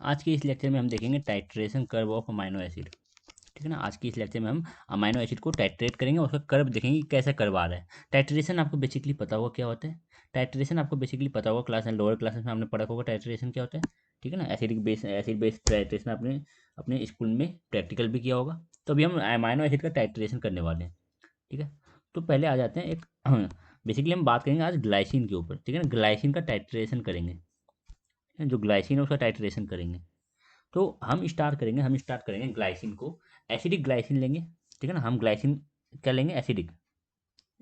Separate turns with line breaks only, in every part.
आज के इस लेक्चर में हम देखेंगे titration curve of amino acid. ठीक है ना। आज की इस लेक्चर में हम अमाइनो एसिड को टाइट्रेट करेंगे और उसका कर्व देखेंगे कि कैसा कर्व आ रहा है। टाइट्रेशन आपको बेसिकली पता होगा क्या होता है। टाइट्रेशन आपको बेसिकली पता होगा, क्लास लोअर क्लासेस में हमने पढ़ा होगा टाइट्रेशन क्या होता है। ठीक है ना। एसिड बेस टाइट्रेशन आपने अपने स्कूल में प्रैक्टिकल भी किया होगा। तो अभी हम अमाइनो एसिड का टाइट्रेशन करने वाले हैं। ठीक है। तो पहले आ जाते हैं एक बेसिकली हम बात करेंगे आज ग्लाइसिन के ऊपर। ठीक है ना। ग्लाइसिन का टाइट्रेशन करेंगे। जो ग्लाइसिन है उसका टाइट्रेशन करेंगे। तो हम स्टार्ट करेंगे ग्लाइसिन को। एसिडिक ग्लाइसिन लेंगे। ठीक है ना। हम ग्लाइसिन क्या लेंगे, एसिडिक।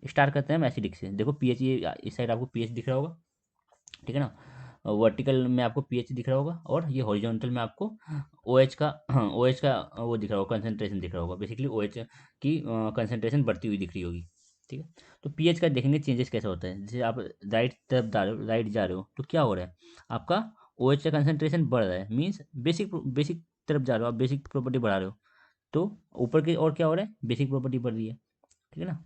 स्टार्ट करते हैं हम एसिडिक से। देखो पीएच, ये इस साइड आपको पीएच दिख रहा होगा। ठीक है ना। वर्टिकल में आपको पीएच दिख रहा होगा और ये हॉरिजॉन्टल में आपको ओएच का ओएच का वो दिख रहा होगा, कंसंट्रेशन दिख रहा होगा। बेसिकली ओएच की कंसंट्रेशन बढ़ती हुई दिख रही होगी। ठीक है। तो पीएच का देखेंगे चेंजेस कैसा होता है। जैसे आप राइट तरफ राइट जा रहे हो तो क्या हो रहा है, आपका ओएच का कंसंट्रेशन बढ़ रहा है। मीन्स बेसिक बेसिक तरफ जा रहे हो, आप बेसिक प्रॉपर्टी बढ़ा रहे हो। तो ऊपर की और क्या हो रहा है, बेसिक प्रॉपर्टी बढ़ रही है। ठीक है ना।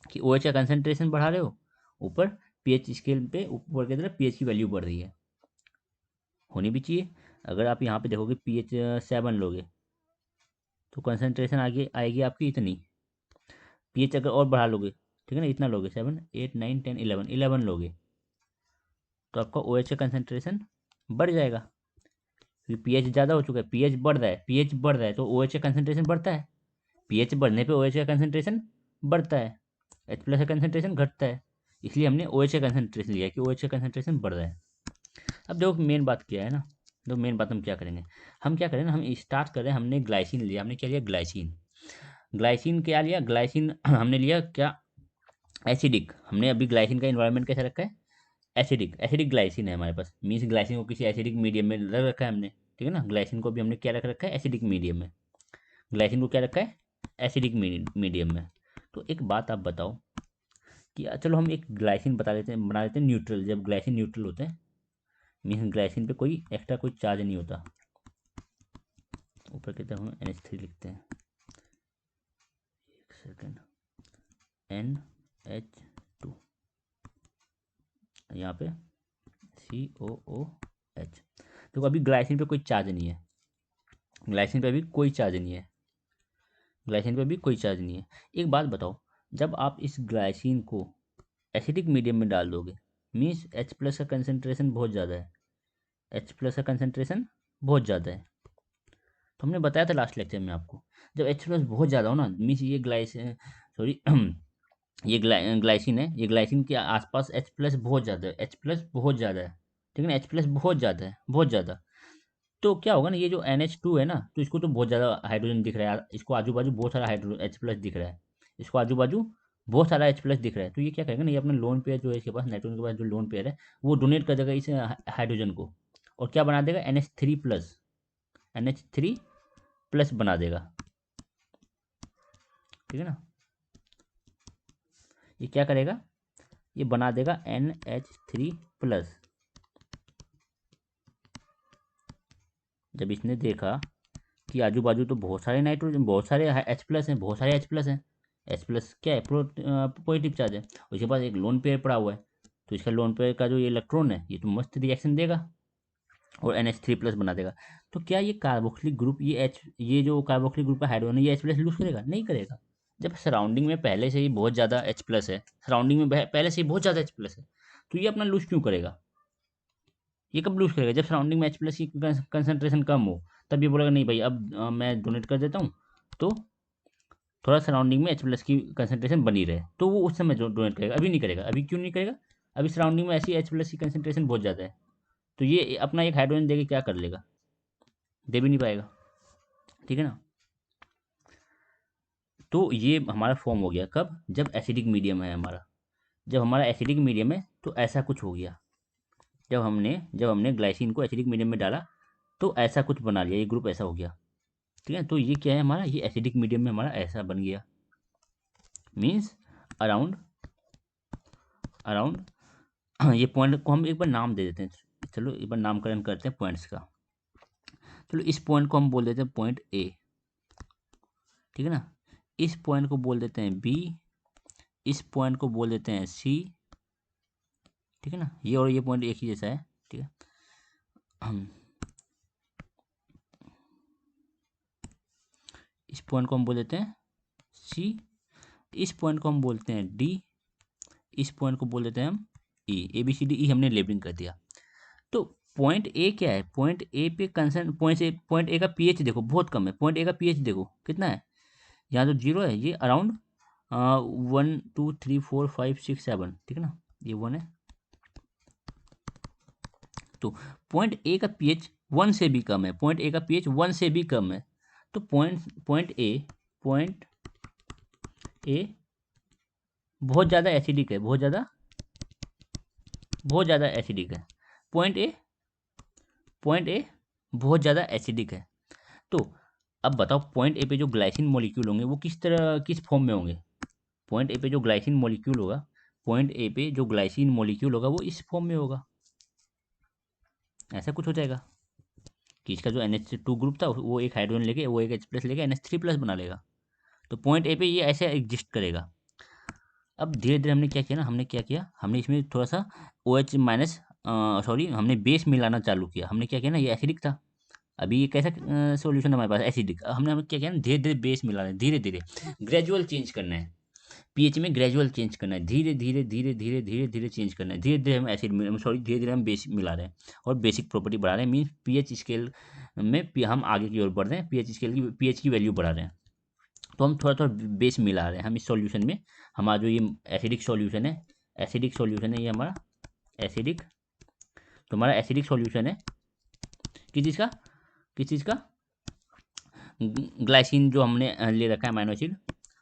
कि OH का कंसंट्रेशन बढ़ा रहे हो, ऊपर पीएच स्केल पे ऊपर की तरफ पीएच की वैल्यू बढ़ रही है। होनी भी चाहिए। अगर आप यहाँ पे देखोगे पीएच 7 लोगे तो कंसंट्रेशन आगे आएगी आपकी इतनी। पीएच अगर और बढ़ा लोगे, ठीक है ना, इतना लोगे 7 8 9 10 11 लोगे तो आपका OH का कंसंट्रेशन बढ़ जाएगा। क्योंकि पीएच ज़्यादा हो चुका है, पीएच बढ़ रहा है तो OH का कंसंट्रेशन बढ़ता है। पीएच बढ़ने पे OH का कंसंट्रेशन बढ़ता है, H प्लस का कंसंट्रेशन घटता है। इसलिए हमने OH का कंसंट्रेशन लिया कि OH का कंसंट्रेशन बढ़ रहा है। अब देखो मेन बात क्या है ना। तो मेन बात हम क्या करेंगे, हम क्या करें ना, हम स्टार्ट करें। हमने ग्लाइसिन लिया, हमने क्या लिया, ग्लाइसिन। ग्लाइसिन क्या लिया, ग्लाइसिन हमने लिया क्या, एसिडिक। हमने अभी ग्लाइसिन का इन्वायरमेंट कैसा रखा है, एसिडिक। एसिडिक ग्लाइसिन है हमारे पास। मीन्स ग्लाइसिन को किसी एसिडिक मीडियम में रख रखा है हमने। ठीक है ना। ग्लाइसिन को भी हमने क्या रख रखा है, एसिडिक मीडियम में। ग्लाइसिन को क्या रखा है, एसिडिक मीडियम में। तो एक बात आप बताओ कि चलो हम एक ग्लाइसिन बना लेते हैं न्यूट्रल। जब ग्लाइसिन न्यूट्रल होते हैं मीन्स ग्लाइसिन पे कोई एक्स्ट्रा कोई चार्ज नहीं होता। ऊपर की तरफ हम NH3 लिखते हैं। एक सेकेंड, NH2, यहाँ पे COOH। देखो अभी ग्लाइसिन पे कोई चार्ज नहीं है, ग्लाइसिन पे अभी कोई चार्ज नहीं है, ग्लाइसिन पे अभी कोई चार्ज नहीं है। एक बात बताओ, जब आप इस ग्लाइसिन को एसिडिक मीडियम में डाल दोगे, मीन्स H प्लस का कंसनट्रेशन बहुत ज़्यादा है, H प्लस का कंसनट्रेशन बहुत ज़्यादा है। तो हमने बताया था लास्ट लेक्चर में आपको, जब H प्लस बहुत ज़्यादा हो ना, मीन्स ये ग्लाइसिन, सॉरी ये ग्लाइसिन है, ये ग्लाइसिन के आसपास H प्लस बहुत ज़्यादा है, H प्लस बहुत ज़्यादा है। ठीक है ना। H प्लस बहुत ज़्यादा है, बहुत ज़्यादा। तो क्या होगा ना, ये जो NH2 है ना, तो इसको तो बहुत ज़्यादा हाइड्रोजन दिख रहा है, इसको आजू बाजू बहुत सारा हाइड्रोजन H प्लस दिख रहा है, इसको आजू बाजू बहुत सारा H प्लस दिख रहा है। तो ये क्या करेगा ना, ये अपना लोन पेयर जो है इसके पास, नाइट्रोजन के पास जो लोन पेयर है, वो डोनेट कर देगा इस हाइड्रोजन को और क्या बना देगा, NH3 प्लस, NH3 प्लस बना देगा। ठीक है ना। ये क्या करेगा, ये बना देगा NH3 प्लस। जब इसने देखा कि आजू बाजू तो बहुत सारे नाइट्रोजन, बहुत सारे H प्लस हैं, बहुत सारे H प्लस हैं, H प्लस क्या है, पॉजिटिव चार्ज है, उसके पास एक लोन पेयर पड़ा हुआ है, तो इसका लोन पेयर का जो ये इलेक्ट्रॉन है ये तो मस्त रिएक्शन देगा और NH3 प्लस बना देगा। तो क्या ये कार्बोक्सिलिक ग्रुप, ये जो कार्बोक्सिलिक ग्रुप का हाइड्रोजन है ये H प्लस लूज करेगा, नहीं करेगा। जब सराउंडिंग में पहले से ही बहुत ज़्यादा H प्लस है, सराउंडिंग में पहले से ही बहुत ज़्यादा H प्लस है, तो ये अपना लूज क्यों करेगा। ये कब लूज करेगा, जब सराउंडिंग में H प्लस की कंसनट्रेशन कम हो, तब ये बोलेगा नहीं भाई अब मैं डोनेट कर देता हूँ, तो थोड़ा सराउंडिंग में H प्लस की कंसनट्रेशन बनी रहे, तो वो उस समय डोनेट करेगा। अभी नहीं करेगा। अभी क्यों नहीं करेगा, अभी सराउंडिंग में ऐसी H प्लस की कंसनट्रेशन बहुत ज़्यादा है, तो ये अपना एक हाइड्रोजन देके क्या कर लेगा, दे भी नहीं पाएगा। ठीक है ना। तो ये हमारा फॉर्म हो गया कब, जब एसिडिक मीडियम है हमारा। जब हमारा एसिडिक मीडियम है तो ऐसा कुछ हो गया। जब हमने ग्लाइसिन को एसिडिक मीडियम में डाला तो ऐसा कुछ बना लिया, ये ग्रुप ऐसा हो गया। ठीक है। तो ये क्या है हमारा, ये एसिडिक मीडियम में हमारा ऐसा बन गया। मीन्स अराउंड अराउंड ये पॉइंट को हम एक बार नाम दे देते हैं। चलो एक बार नामकरण करते हैं पॉइंट्स का। चलो इस पॉइंट को हम बोल देते हैं पॉइंट ए। ठीक है ना। इस पॉइंट को बोल देते हैं बी, इस पॉइंट को बोल देते हैं सी। ठीक है ना। ये और ये पॉइंट एक ही जैसा है। ठीक है। इस पॉइंट को हम बोल देते हैं सी, इस पॉइंट को हम बोलते हैं डी, इस पॉइंट को बोल देते हैं हम ई। A B C D E हमने लेबलिंग कर दिया। तो पॉइंट ए क्या है, पॉइंट ए पे कंसर्न पॉइंट ए का पीएच देखो बहुत कम है, पॉइंट ए का पीएच देखो कितना है, यहाँ तो जीरो है, ये अराउंड 1 2 3 4 5 6 7, ठीक है ना, ये 1 है। तो पॉइंट ए का पीएच 1 से भी कम है, पॉइंट ए का पीएच 1 से भी कम है। तो पॉइंट ए बहुत ज़्यादा एसिडिक है, बहुत ज़्यादा एसिडिक है। पॉइंट ए बहुत ज़्यादा एसिडिक है। तो अब बताओ पॉइंट ए पे जो ग्लाइसिन मॉलिक्यूल होंगे वो किस फॉर्म में होंगे। पॉइंट ए पे जो ग्लाइसिन मॉलिक्यूल होगा, पॉइंट ए पे जो ग्लाइसिन मॉलिक्यूल होगा वो इस फॉर्म में होगा, ऐसा कुछ हो जाएगा कि इसका जो NH2 ग्रुप था वो एक हाइड्रोजन लेके, वो एक H+ लेके NH3+ बना लेगा। तो पॉइंट ए पे ये ऐसे एग्जिस्ट करेगा। अब धीरे धीरे हमने क्या किया ना, हमने इसमें थोड़ा सा OH माइनस हमने बेस मिलाना चालू किया। हमने क्या किया ना, ये एसिडिक था, अभी ये कैसा सॉल्यूशन हमारे पास एसिडिक। हमने क्या किया ना, धीरे धीरे बेस मिला रहे हैं, धीरे धीरे ग्रेजुअल चेंज करना है, पीएच में ग्रेजुअल चेंज करना है, धीरे धीरे चेंज करना है। धीरे धीरे हम धीरे धीरे हम बेस मिला रहे हैं और बेसिक प्रॉपर्टी बढ़ा रहे हैं, मीन्स पीएच स्केल में हम आगे की ओर बढ़ रहे हैं, पीएच की वैल्यू बढ़ा रहे हैं। तो हम थोड़ा थोड़ा बेस मिला रहे हैं हम इस सॉल्यूशन में। हमारा जो ये एसिडिक सॉल्यूशन है, ये हमारा एसिडिक, तो हमारा एसिडिक सॉल्यूशन है किस चीज़ का, ग्लाइसिन जो हमने ले रखा है amino acid,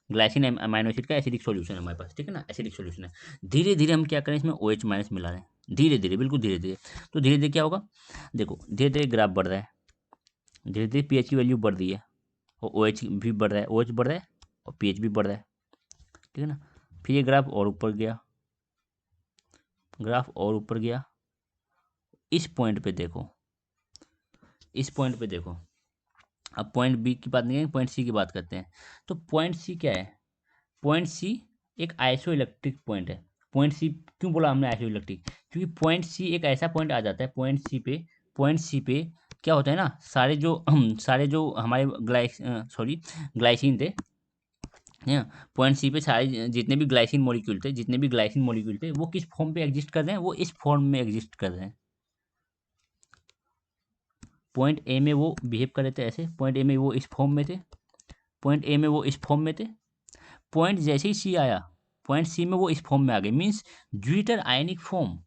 glycine amino acid का एसिडिक सॉल्यूशन है हमारे पास, ठीक है ना, एसिडिक सॉल्यूशन है। धीरे धीरे हम क्या करें, इसमें OH माइनस मिला रहे हैं, धीरे धीरे, बिल्कुल धीरे धीरे। तो धीरे धीरे क्या होगा, देखो धीरे धीरे ग्राफ बढ़ रहा है, धीरे धीरे पीएच की वैल्यू बढ़ रही है और OH भी बढ़ रहा है, OH बढ़ रहा है और पीएच भी बढ़ रहा है, ठीक है ना। फिर ये ग्राफ और ऊपर गया, इस पॉइंट पे देखो, अब पॉइंट बी की बात नहीं है, पॉइंट सी की बात करते हैं। तो पॉइंट सी क्या है, पॉइंट सी एक आइसो इलेक्ट्रिक पॉइंट है। पॉइंट सी क्यों बोला हमने आइसो इलेक्ट्रिक, क्योंकि पॉइंट सी एक ऐसा पॉइंट आ जाता है, पॉइंट सी पे क्या होता है ना, सारे जो हमारे ग्लाइसिन थे, पॉइंट सी पे सारे जितने भी ग्लाइसिन मॉलिक्यूल थे वो किस फॉर्म पे एग्जिस्ट कर रहे हैं, वो इस फॉर्म में एग्जिस्ट कर रहे हैं। पॉइंट ए में वो बिहेव कर रहे थे ऐसे, पॉइंट ए में वो इस फॉर्म में थे, पॉइंट जैसे ही सी आया, पॉइंट सी में वो इस फॉर्म में आ गए, मीन्स ज्विटर आयनिक फॉर्म।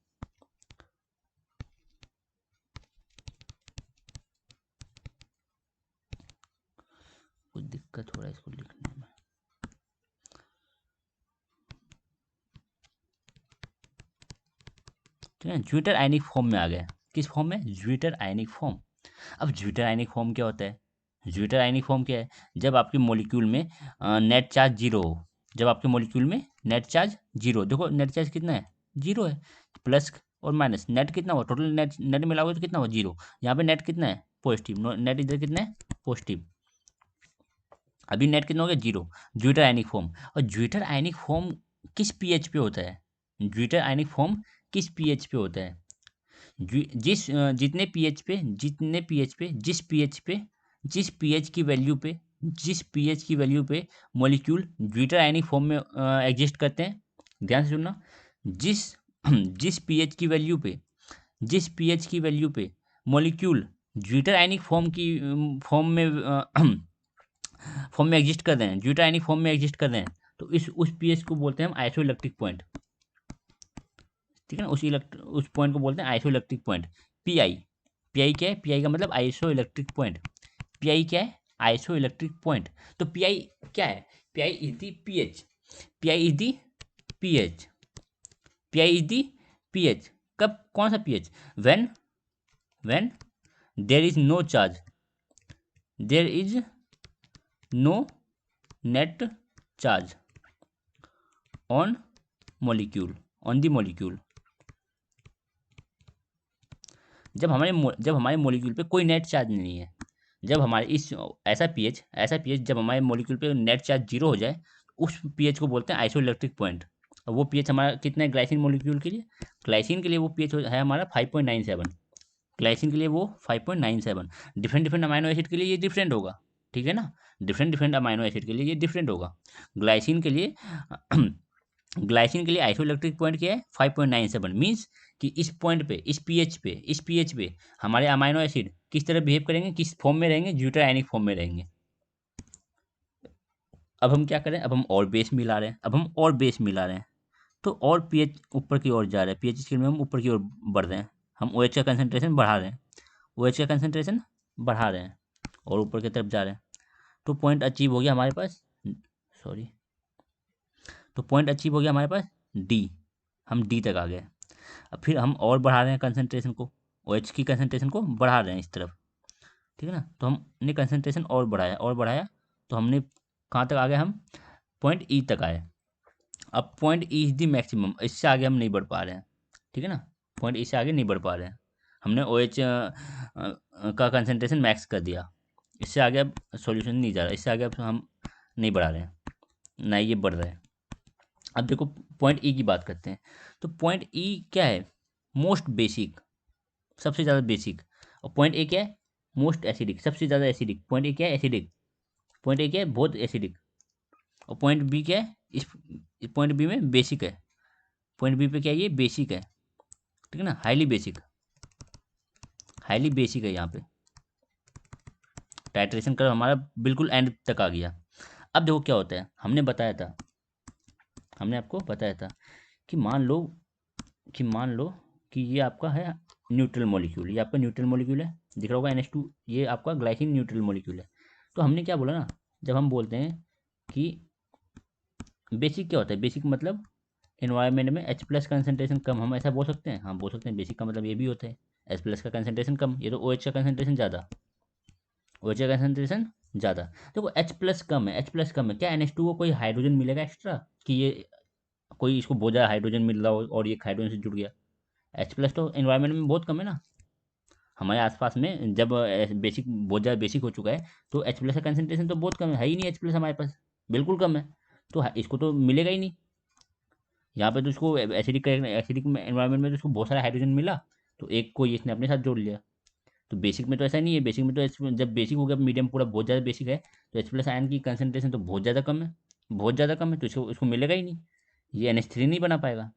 कुछ दिक्कत हो रहा है इसको लिखने में, ठीक है, ज्विटर आयनिक फॉर्म में आ गया। किस फॉर्म में, ज्विटर आयनिक फॉर्म। अब ज्विटर आयनिक फॉर्म क्या होता है, ज्विटर आयनिक फॉर्म क्या है, जब आपके मॉलिक्यूल में नेट चार्ज जीरो हो, जब आपके मॉलिक्यूल में नेट चार्ज जीरो, देखो नेट चार्ज कितना है, जीरो है, प्लस और माइनस नेट कितना हुआ, टोटल नेट मिलाओगे तो कितना हुआ, जीरो। यहाँ पे नेट कितना है, पॉजिटिव, नेट इधर कितना है, पॉजिटिव। अभी नेट कितना हो गया, जीरो। ज्विटर आयनिक फॉर्म, और ज्विटर आयनिक फॉर्म किस पीएच पे होता है, ज्विटर आयनिक फॉर्म किस पीएच पे होता है, जितने पीएच पे जिस पीएच की वैल्यू पे मॉलिक्यूल ज्विटर आयनिक फॉर्म में एग्जिस्ट करते हैं, ध्यान से सुनना, जिस जिस पीएच की वैल्यू पे मॉलिक्यूल ज्विटर आयनिक फॉर्म में एग्जिस्ट कर रहे हैं, ज्विटर आयनिक फॉर्म में एग्जिस्ट कर रहे हैं, तो उस पीएच को बोलते हैं हम आइसो इलेक्ट्रिक पॉइंट, ठीक है ना। उस पॉइंट को बोलते हैं आइसो इलेक्ट्रिक पॉइंट। पीआई क्या है, पीआई का मतलब आइसो इलेक्ट्रिक पॉइंट। पीआई क्या है, आइसो इलेक्ट्रिक पॉइंट। तो पीआई क्या है, पीआई इज दी पीएच, कब, कौन सा pH, when there is no net charge on the molecule. जब हमारे मॉलिक्यूल पे कोई नेट चार्ज नहीं है, जब हमारे ऐसा पीएच जब हमारे मॉलिक्यूल पे नेट चार्ज जीरो हो जाए, उस पीएच को बोलते हैं आइसो इलेक्ट्रिक पॉइंट। और वो पीएच हमारा कितना है, ग्लाइसिन मॉलिक्यूल के लिए, वो पीएच है हमारा 5.97, ग्लाइसिन के लिए वो 5.97। डिफरेंट अमाइनो एसिड के लिए ये डिफरेंट होगा, ठीक है ना। डिफरेंट डिफरेंट अमाइनो एसिड के लिए ये डिफरेंट होगा। ग्लाइसिन के लिए ग्लाइसिन के लिए आइसोइलेक्ट्रिक पॉइंट क्या है 5.97, मीन्स कि इस पॉइंट पे, इस पीएच पे हमारे अमाइनो एसिड किस तरह बिहेव करेंगे, किस फॉर्म में रहेंगे, ज्यूटर आयनिक फॉर्म में रहेंगे। अब हम क्या करें, अब हम और बेस मिला रहे हैं, तो और पीएच ऊपर की ओर जा रहा है, पीएच स्केल में हम ऊपर की ओर बढ़ रहे हैं, हम OH का कंसंट्रेशन बढ़ा रहे हैं, OH का कंसंट्रेशन बढ़ा रहे हैं और ऊपर की तरफ जा रहे हैं। तो पॉइंट अचीव हो गया हमारे पास, सॉरी, तो पॉइंट अचीव हो गया हमारे पास डी, हम डी तक आ गए। अब फिर हम और बढ़ा रहे हैं कंसंट्रेशन को, OH की कंसंट्रेशन को बढ़ा रहे हैं इस तरफ, ठीक है ना। तो हमने कंसंट्रेशन और बढ़ाया, तो हमने कहाँ तक आ गए, हम पॉइंट ई तक आए। अब point E is the maximum, इससे आगे हम नहीं बढ़ पा रहे हैं, ठीक है ना। पॉइंट ई से आगे नहीं बढ़ पा रहे हैं, हमने OH का कंसंट्रेशन मैक्स कर दिया, इससे आगे अब सॉल्यूशन नहीं जा रहा, इससे आगे अब हम नहीं बढ़ा रहे हैं, ना ये बढ़ रहा है। अब देखो पॉइंट ई की बात करते हैं, तो पॉइंट ई क्या है, मोस्ट बेसिक, सबसे ज़्यादा बेसिक। और पॉइंट ए क्या है, मोस्ट एसिडिक, सबसे ज़्यादा एसिडिक। पॉइंट ए क्या है, एसिडिक। पॉइंट ए क्या है, बहुत एसिडिक। और पॉइंट बी क्या है, इस पॉइंट बी में बेसिक है, पॉइंट बी पे क्या है, ये बेसिक है, ठीक है ना, हाईली बेसिक, हाईली बेसिक है यहाँ पे। टाइट्रेशन कर्व हमारा बिल्कुल एंड तक आ गया। अब देखो क्या होता है, हमने आपको बताया था कि मान लो कि ये आपका है न्यूट्रल मॉलिक्यूल, ये आपका न्यूट्रल मॉलिक्यूल है, दिख रहा होगा NH2, ये आपका ग्लाइसिन न्यूट्रल मॉलिक्यूल है। तो हमने क्या बोला ना, जब हम बोलते हैं कि बेसिक क्या होता है, बेसिक मतलब एनवायरनमेंट में H+ कंसंट्रेशन कम, हम ऐसा बोल सकते हैं, हाँ बोल सकते हैं। बेसिक का मतलब ये भी होता है H+ का कंसंट्रेशन कम, ये तो OH का कंसंट्रेशन ज़्यादा, OH का कंसंट्रेशन ज़्यादा। देखो H+ कम है, H+ कम है, क्या NH2 को कोई हाइड्रोजन मिलेगा एक्स्ट्रा, कि ये कोई इसको बहुत ज़्यादा हाइड्रोजन मिल रहा हो और ये हाइड्रोजन से जुड़ गया। H+ तो एनवायरनमेंट में बहुत कम है ना, हमारे आसपास में जब बेसिक बहुत ज़्यादा बेसिक हो चुका है, तो H+ का कंसंट्रेशन तो बहुत कम है ही नहीं, H+ हमारे पास बिल्कुल कम है, तो इसको तो मिलेगा ही नहीं। यहाँ पे तो इसको एसिडिक एसिडिक एनवायरनमेंट में तो इसको बहुत सारा हाइड्रोजन मिला, तो एक को इसने अपने साथ जोड़ लिया। तो बेसिक में तो ऐसा नहीं है, बेसिक में तो जब बेसिक हो गया, मीडियम पूरा बहुत ज़्यादा बेसिक है, तो H+ आयन की कंसंट्रेशन तो बहुत ज़्यादा कम है, बहुत ज़्यादा कम है, तो इसको मिलेगा ही नहीं, ये NH3 नहीं बना पाएगा।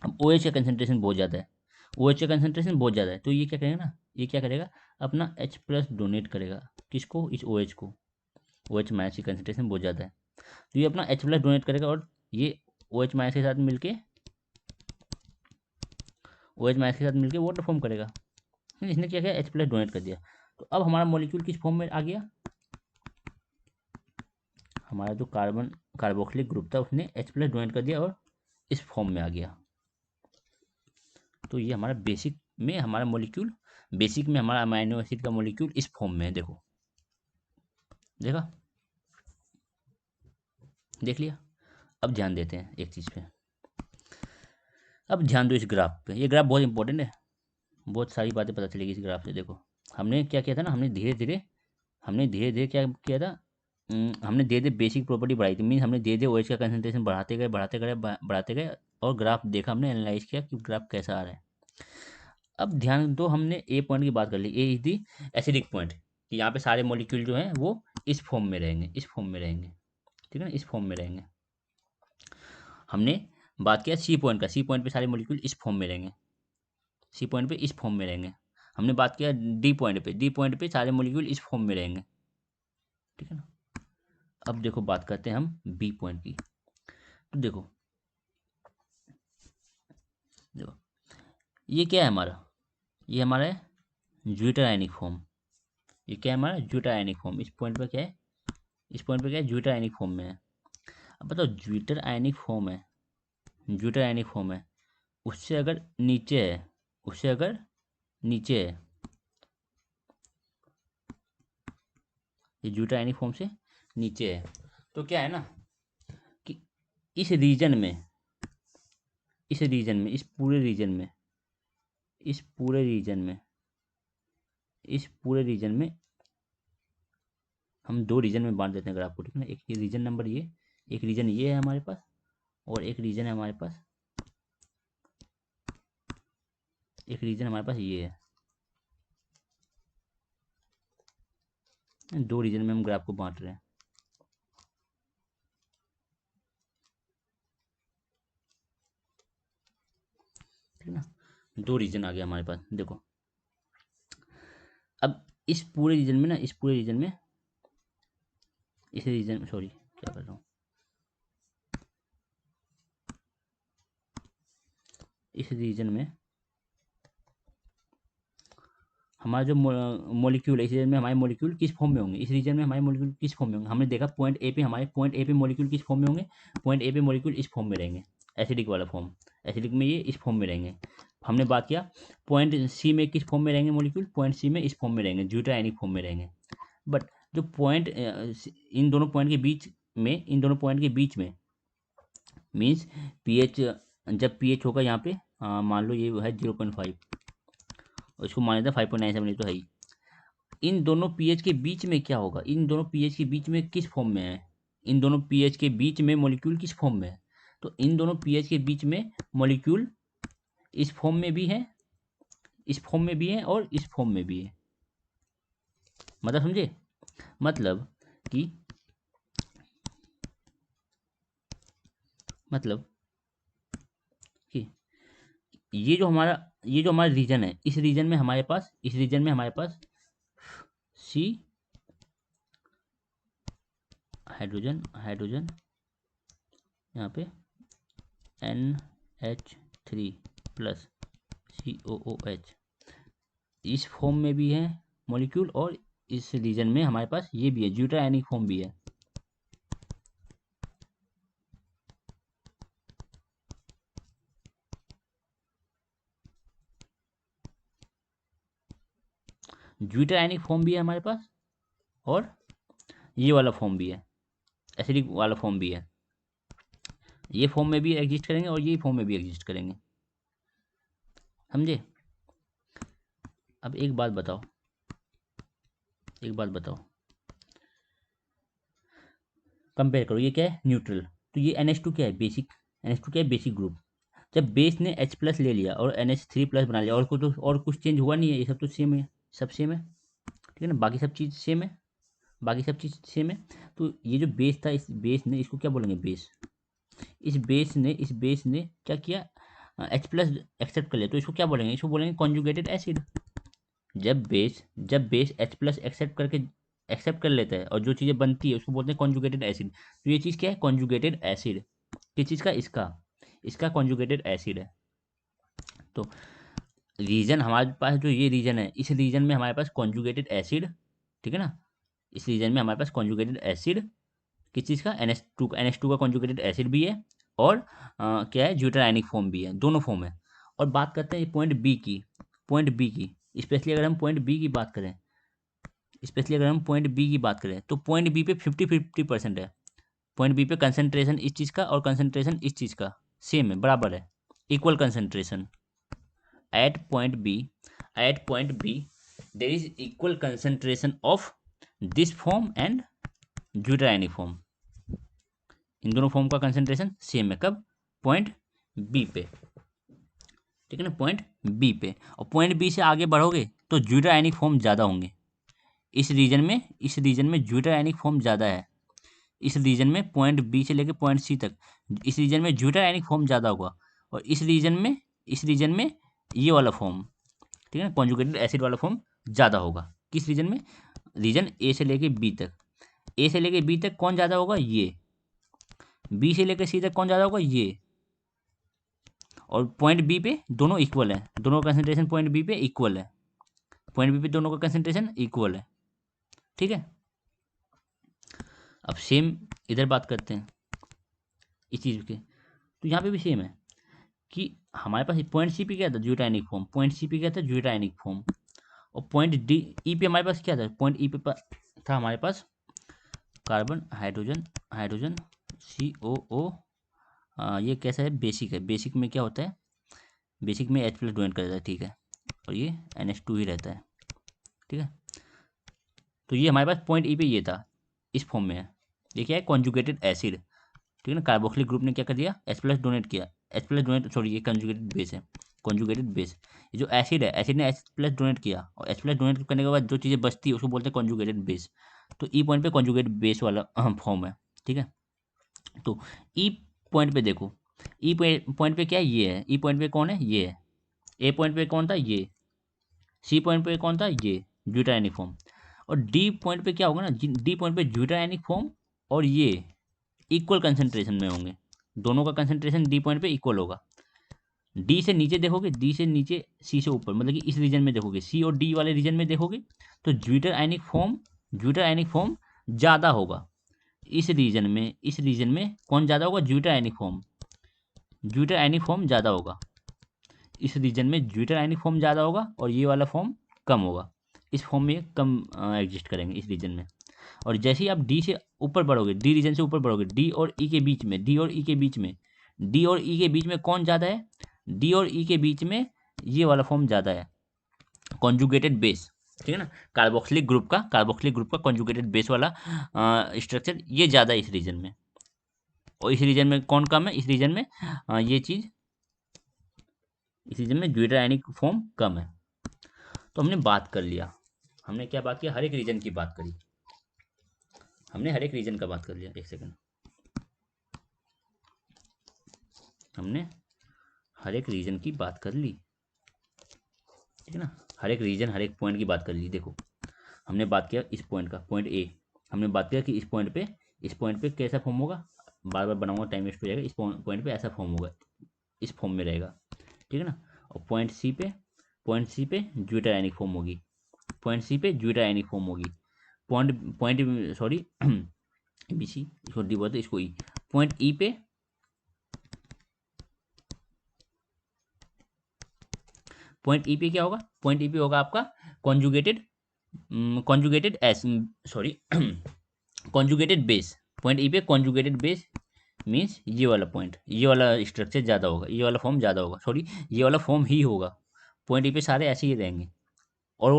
अब OH का कंसंट्रेशन बहुत ज़्यादा है, OH का कंसंट्रेशन बहुत ज़्यादा है, तो ये क्या करेगा ना, ये क्या करेगा, अपना H+ डोनेट करेगा, किसको, इस OH को। OH- की कंसंट्रेशन बहुत ज़्यादा है, तो ये अपना H+ डोनेट करेगा, और ये OH- के साथ मिलके वाटर फॉर्म करेगा। इसने क्या किया, H+ डोनेट कर दिया। तो अब हमारा मॉलिक्यूल किस फॉर्म में आ गया, हमारा जो कार्बोक्सिलिक ग्रुप था उसने H+ डोनेट कर दिया और इस फॉर्म में आ गया। तो ये हमारा बेसिक में हमारा अमाइनो एसिड का मॉलिक्यूल इस फॉर्म में है, देखो, देखा, देख लिया। अब ध्यान देते हैं एक चीज़ पे, अब ध्यान दो इस ग्राफ पे, ये ग्राफ बहुत इंपॉर्टेंट है, बहुत सारी बातें पता चलेगी इस ग्राफ से। देखो हमने क्या किया था ना, हमने धीरे धीरे क्या किया था, हमने धीरे धीरे बेसिक प्रॉपर्टी बढ़ाई थी, मीन हमने धीरे धीरे OH का कंसंट्रेशन बढ़ाते गए और ग्राफ देखा, हमने एनालाइज किया कि ग्राफ कैसा आ रहा है। अब ध्यान दो, हमने ए पॉइंट की बात कर ली, ए इज दी एसिडिक पॉइंट, कि यहाँ पे सारे मॉलिक्यूल जो हैं वो इस फॉर्म में रहेंगे, ठीक है ना, इस फॉर्म में रहेंगे। हमने बात किया सी पॉइंट का, सी पॉइंट पे सारे मॉलिक्यूल इस फॉर्म में रहेंगे, सी पॉइंट पे इस फॉर्म में रहेंगे। हमने बात किया डी पॉइंट पे सारे मॉलिक्यूल इस फॉर्म में रहेंगे, ठीक है ना। अब देखो बात करते हैं हम बी पॉइंट की, तो देखो देखो ये क्या है हमारा, ये हमारा है ज्विटर आयनिक फॉर्म, ये क्या है हमारा ज्विटर आयनिक फॉर्म, इस पॉइंट पे क्या है, इस पॉइंट पे क्या है, ज्विटर आयनिक फॉर्म में है। अब बताओ ज्विटर आयनिक फॉर्म है, उससे अगर नीचे है, उससे अगर नीचे है, ये ज्विटर आयनिक फॉर्म से नीचे है, तो क्या है ना कि इस रीजन में, इस पूरे रीजन में, इस पूरे रीजन में, इस पूरे रीजन में हम दो रीजन में बांट देते हैं ग्राफ को, ठीक है ना। एक ये रीजन नंबर, ये एक रीजन ये है हमारे पास, और एक रीजन है हमारे पास, एक रीजन हमारे पास ये है, दो रीजन में हम ग्राफ को बांट रहे हैं, ठीक है ना। दो रीजन आ गया हमारे पास, देखो। अब इस पूरे रीजन में ना, इस पूरे रीजन में, इस रीजन, सॉरी क्या कर रहा हूँ, इस रीजन में हमारा जो मॉलिक्यूल है, इस रीजन में हमारे मॉलिक्यूल किस फॉर्म में होंगे, इस रीजन में हमारे मॉलिक्यूल किस फॉर्म में होंगे। हमने देखा पॉइंट ए पे, हमारे पॉइंट ए पे मॉलिक्यूल किस फॉर्म में होंगे, पॉइंट ए पे मॉलिक्यूल इस फॉर्म में रहेंगे, एसिडिक वाला फॉर्म, एसिडिक में ये इस फॉर्म में रहेंगे। हमने बात किया पॉइंट सी में किस फॉर्म में रहेंगे मॉलिक्यूल, पॉइंट सी में इस फॉर्म में रहेंगे, ज्यूटायनिक फॉर्म में रहेंगे। बट जो पॉइंट इन दोनों पॉइंट के बीच में, इन दोनों पॉइंट के बीच में मीन्स पीएच, जब पीएच होगा यहाँ पे, मान लो ये है 0.5, और इसको मान लेते हैं 5.97, तो है ही। इन दोनों पीएच के बीच में क्या होगा, इन दोनों पीएच के बीच में किस फॉर्म में है, इन दोनों पीएच के बीच में मॉलिक्यूल किस फॉर्म में है, तो इन दोनों पीएच के बीच में मॉलिक्यूल इस फॉर्म में भी है, इस फॉर्म में भी है, और इस फॉर्म में भी है। मतलब समझे, मतलब कि मतलब कि ये जो हमारा रीजन है, इस रीजन में हमारे पास, इस रीजन में हमारे पास सी हाइड्रोजन, हाइड्रोजन यहाँ पे NH3 प्लस COOH इस फॉर्म में भी है मॉलिक्यूल, और इस रीजन में हमारे पास ये भी है, ज्यूटायनिक फॉर्म भी है। ज्यूटायनिक फॉर्म भी है हमारे पास, और ये वाला फॉर्म भी है, एसिडिक वाला फॉर्म भी है। ये फॉर्म में भी एग्जिस्ट करेंगे और ये फॉर्म में भी एग्जिस्ट करेंगे, समझे। अब एक बात बताओ, एक बात बताओ, कंपेयर करो, ये क्या है, न्यूट्रल, तो ये NH2 क्या है, बेसिक, NH2 क्या है, बेसिक ग्रुप। जब बेस ने H प्लस ले लिया और NH3 प्लस बना लिया, और कुछ चेंज हुआ नहीं है, ये सब तो सेम है, सब सेम है, ठीक है ना, बाकी सब चीज़ सेम है, बाकी सब चीज़ सेम है। तो ये जो बेस था, इस बेस ने, इसको क्या बोलेंगे, बेस, इस बेस ने क्या किया, H प्लस एक्सेप्ट कर लिया, तो इसको क्या बोलेंगे, इसको बोलेंगे कॉन्जुगेटेड एसिड। जब बेस H प्लस एक्सेप्ट कर लेता है और जो चीज़ें बनती है उसको बोलते हैं कॉन्जुगेटेड एसिड। तो ये चीज़ क्या है, कॉन्जुगेटेड एसिड, किस चीज़ का, इसका, इसका कॉन्जुगेटेड एसिड है। तो रीजन हमारे पास, जो ये रीजन है, इस रीजन में हमारे पास कॉन्जुगेटेड एसिड, ठीक है ना, इस रीजन में हमारे पास कॉन्जुगेटेड एसिड किस चीज़ का, NH2 का कॉन्जुगेटेड एसिड भी है, और क्या है, ज्यूटायनिक फॉर्म भी है, दोनों फॉर्म है। और बात करते हैं पॉइंट बी की, पॉइंट बी की, स्पेशली अगर हम पॉइंट बी की बात करें, स्पेशली अगर हम पॉइंट बी की बात करें, तो पॉइंट बी पे 50-50% है। पॉइंट बी पे कंसंट्रेशन इस चीज़ का और कंसंट्रेशन इस चीज़ का सेम है, बराबर है, equal concentration. At point B, at point B there is equal concentration of this form and zwitterionic form. इन दोनों फॉर्म का कंसंट्रेशन सेम है, कब, पॉइंट बी पे, ठीक है ना, पॉइंट बी पे। और पॉइंट बी से आगे बढ़ोगे तो ज्यूटायनिक फॉर्म ज़्यादा होंगे, इस रीजन में ज्यूटायनिक फॉर्म ज़्यादा है, इस रीजन में पॉइंट बी से लेकर पॉइंट सी तक, इस रीजन में ज्यूटायनिक फॉर्म ज़्यादा होगा, और इस रीजन में ये वाला फॉर्म, ठीक है ना, कॉन्जुगेटेड एसिड वाला फॉर्म ज़्यादा होगा। किस रीजन में, रीजन ए से लेके बी तक, ए से लेके बी तक कौन ज़्यादा होगा, ये, बी से लेकर सी तक कौन ज़्यादा होगा, ये, और पॉइंट बी पे दोनों इक्वल है, दोनों का कंसंट्रेशन पॉइंट बी पे इक्वल है, पॉइंट बी पे दोनों का कंसंट्रेशन इक्वल है, ठीक है। अब सेम इधर बात करते हैं इस चीज़ के, तो यहाँ पे भी सेम है कि हमारे पास पॉइंट सी पे क्या था, ज्यूटायनिक फॉर्म, पॉइंट सी पे क्या था, ज्यूटायनिक फॉर्म, और पॉइंट डी ई पे हमारे पास क्या था, पॉइंट ई पे था हमारे पास कार्बन, हाइड्रोजन, हाइड्रोजन, COO, ये कैसा है, बेसिक है, बेसिक में क्या होता है, बेसिक में H प्लस डोनेट करता है, ठीक है, और ये NH2 ही रहता है, ठीक है। तो ये हमारे पास पॉइंट ई पे ये था, इस फॉर्म में है, ये क्या है, कॉन्जुगेटेड एसिड, ठीक है ना, कार्बोक्सिलिक ग्रुप ने क्या कर दिया, H प्लस डोनेट किया, H प्लस डोनेट, सॉरी ये कॉन्जुगेटेड बेस है, कॉन्जुगेटेड बेस, ये जो एसिड है, एसिड ने H प्लस डोनेट किया, और H प्लस डोनेट करने के बाद जो चीज़ें बचती है उसको बोलते हैं कॉन्जुगेटेड बेस। तो ई पॉइंट पे कॉन्जुगेट बेस वाला फॉर्म है, ठीक है। तो ई पॉइंट पे देखो, ई पॉइंट पे क्या है, ये है, ई पॉइंट पे कौन है, ये है। ए पॉइंट पे कौन था, ये। सी पॉइंट पे कौन था, ये ब्यूटायनिक फॉर्म। और डी पॉइंट पे क्या होगा ना, डी पॉइंट पे ब्यूटायनिक फॉर्म और ये इक्वल कंसंट्रेशन में होंगे, दोनों का कंसंट्रेशन डी पॉइंट पे इक्वल होगा। डी से नीचे देखोगे, डी से नीचे सी से ऊपर, मतलब कि इस रीजन में देखोगे, सी और डी वाले रीजन में देखोगे तो ज्यूटर आयनिक फॉर्म ज़्यादा होगा। इस रीजन में कौन ज़्यादा होगा, ज्यूटर आयनिक फॉर्म ज़्यादा होगा। इस रीजन में ज्यूटर आयनिक फॉर्म ज़्यादा होगा और ये वाला फॉर्म कम होगा। इस फॉर्म में कम एग्जिस्ट करेंगे इस रीजन में। और जैसे ही आप डी से ऊपर बढ़ोगे, डी रीजन से ऊपर बढ़ोगे, डी और ई के बीच में, डी और ई के बीच में, डी और ई के बीच में कौन ज़्यादा है, डी और ई के बीच में ये वाला फॉर्म ज़्यादा है, कॉन्जुगेटेड बेस, ठीक है ना। कार्बोक्सिलिक ग्रुप का कॉन्जुगेटेड बेस वाला स्ट्रक्चर ये ज़्यादा है इस रीजन में। और इस रीजन में कौन कम है, इस रीजन में ये चीज़, इस रीजन में ज्यूटर आयनिक फॉर्म कम है। तो हमने बात कर लिया, हमने क्या बात किया, हर एक रीजन की बात करी, हमने हर एक रीजन का बात कर लिया। एक सेकंड, हमने हर एक रीजन की बात कर ली, ठीक है ना। हर एक रीजन, हर एक पॉइंट की बात कर ली। देखो हमने बात किया इस पॉइंट का, पॉइंट ए, हमने बात किया कि इस पॉइंट पे कैसा फॉर्म होगा, बार बार बनाऊंगा टाइम वेस्ट हो जाएगा। इस पॉइंट पे ऐसा फॉर्म होगा, इस फॉर्म में रहेगा, ठीक है ना। और पॉइंट सी पे ज्यूटर आयनिक फॉर्म होगी, पॉइंट सी पे ज्यूटर आयनिक फॉर्म होगी। पॉइंट सॉरी बी सी, इसको डी बोलते, इसको ई। पॉइंट ई पे, पॉइंट ई पे क्या होगा, पॉइंट ई पे होगा आपका conjugated S, sorry conjugated base. Point ई पे कॉन्जुगेटेड बेस मीन्स ये वाला पॉइंट, ये वाला स्ट्रक्चर ज़्यादा होगा, ये वाला फॉर्म ज़्यादा होगा, सॉरी ये वाला फॉर्म ही होगा। पॉइंट ई पे सारे ऐसे ही रहेंगे, और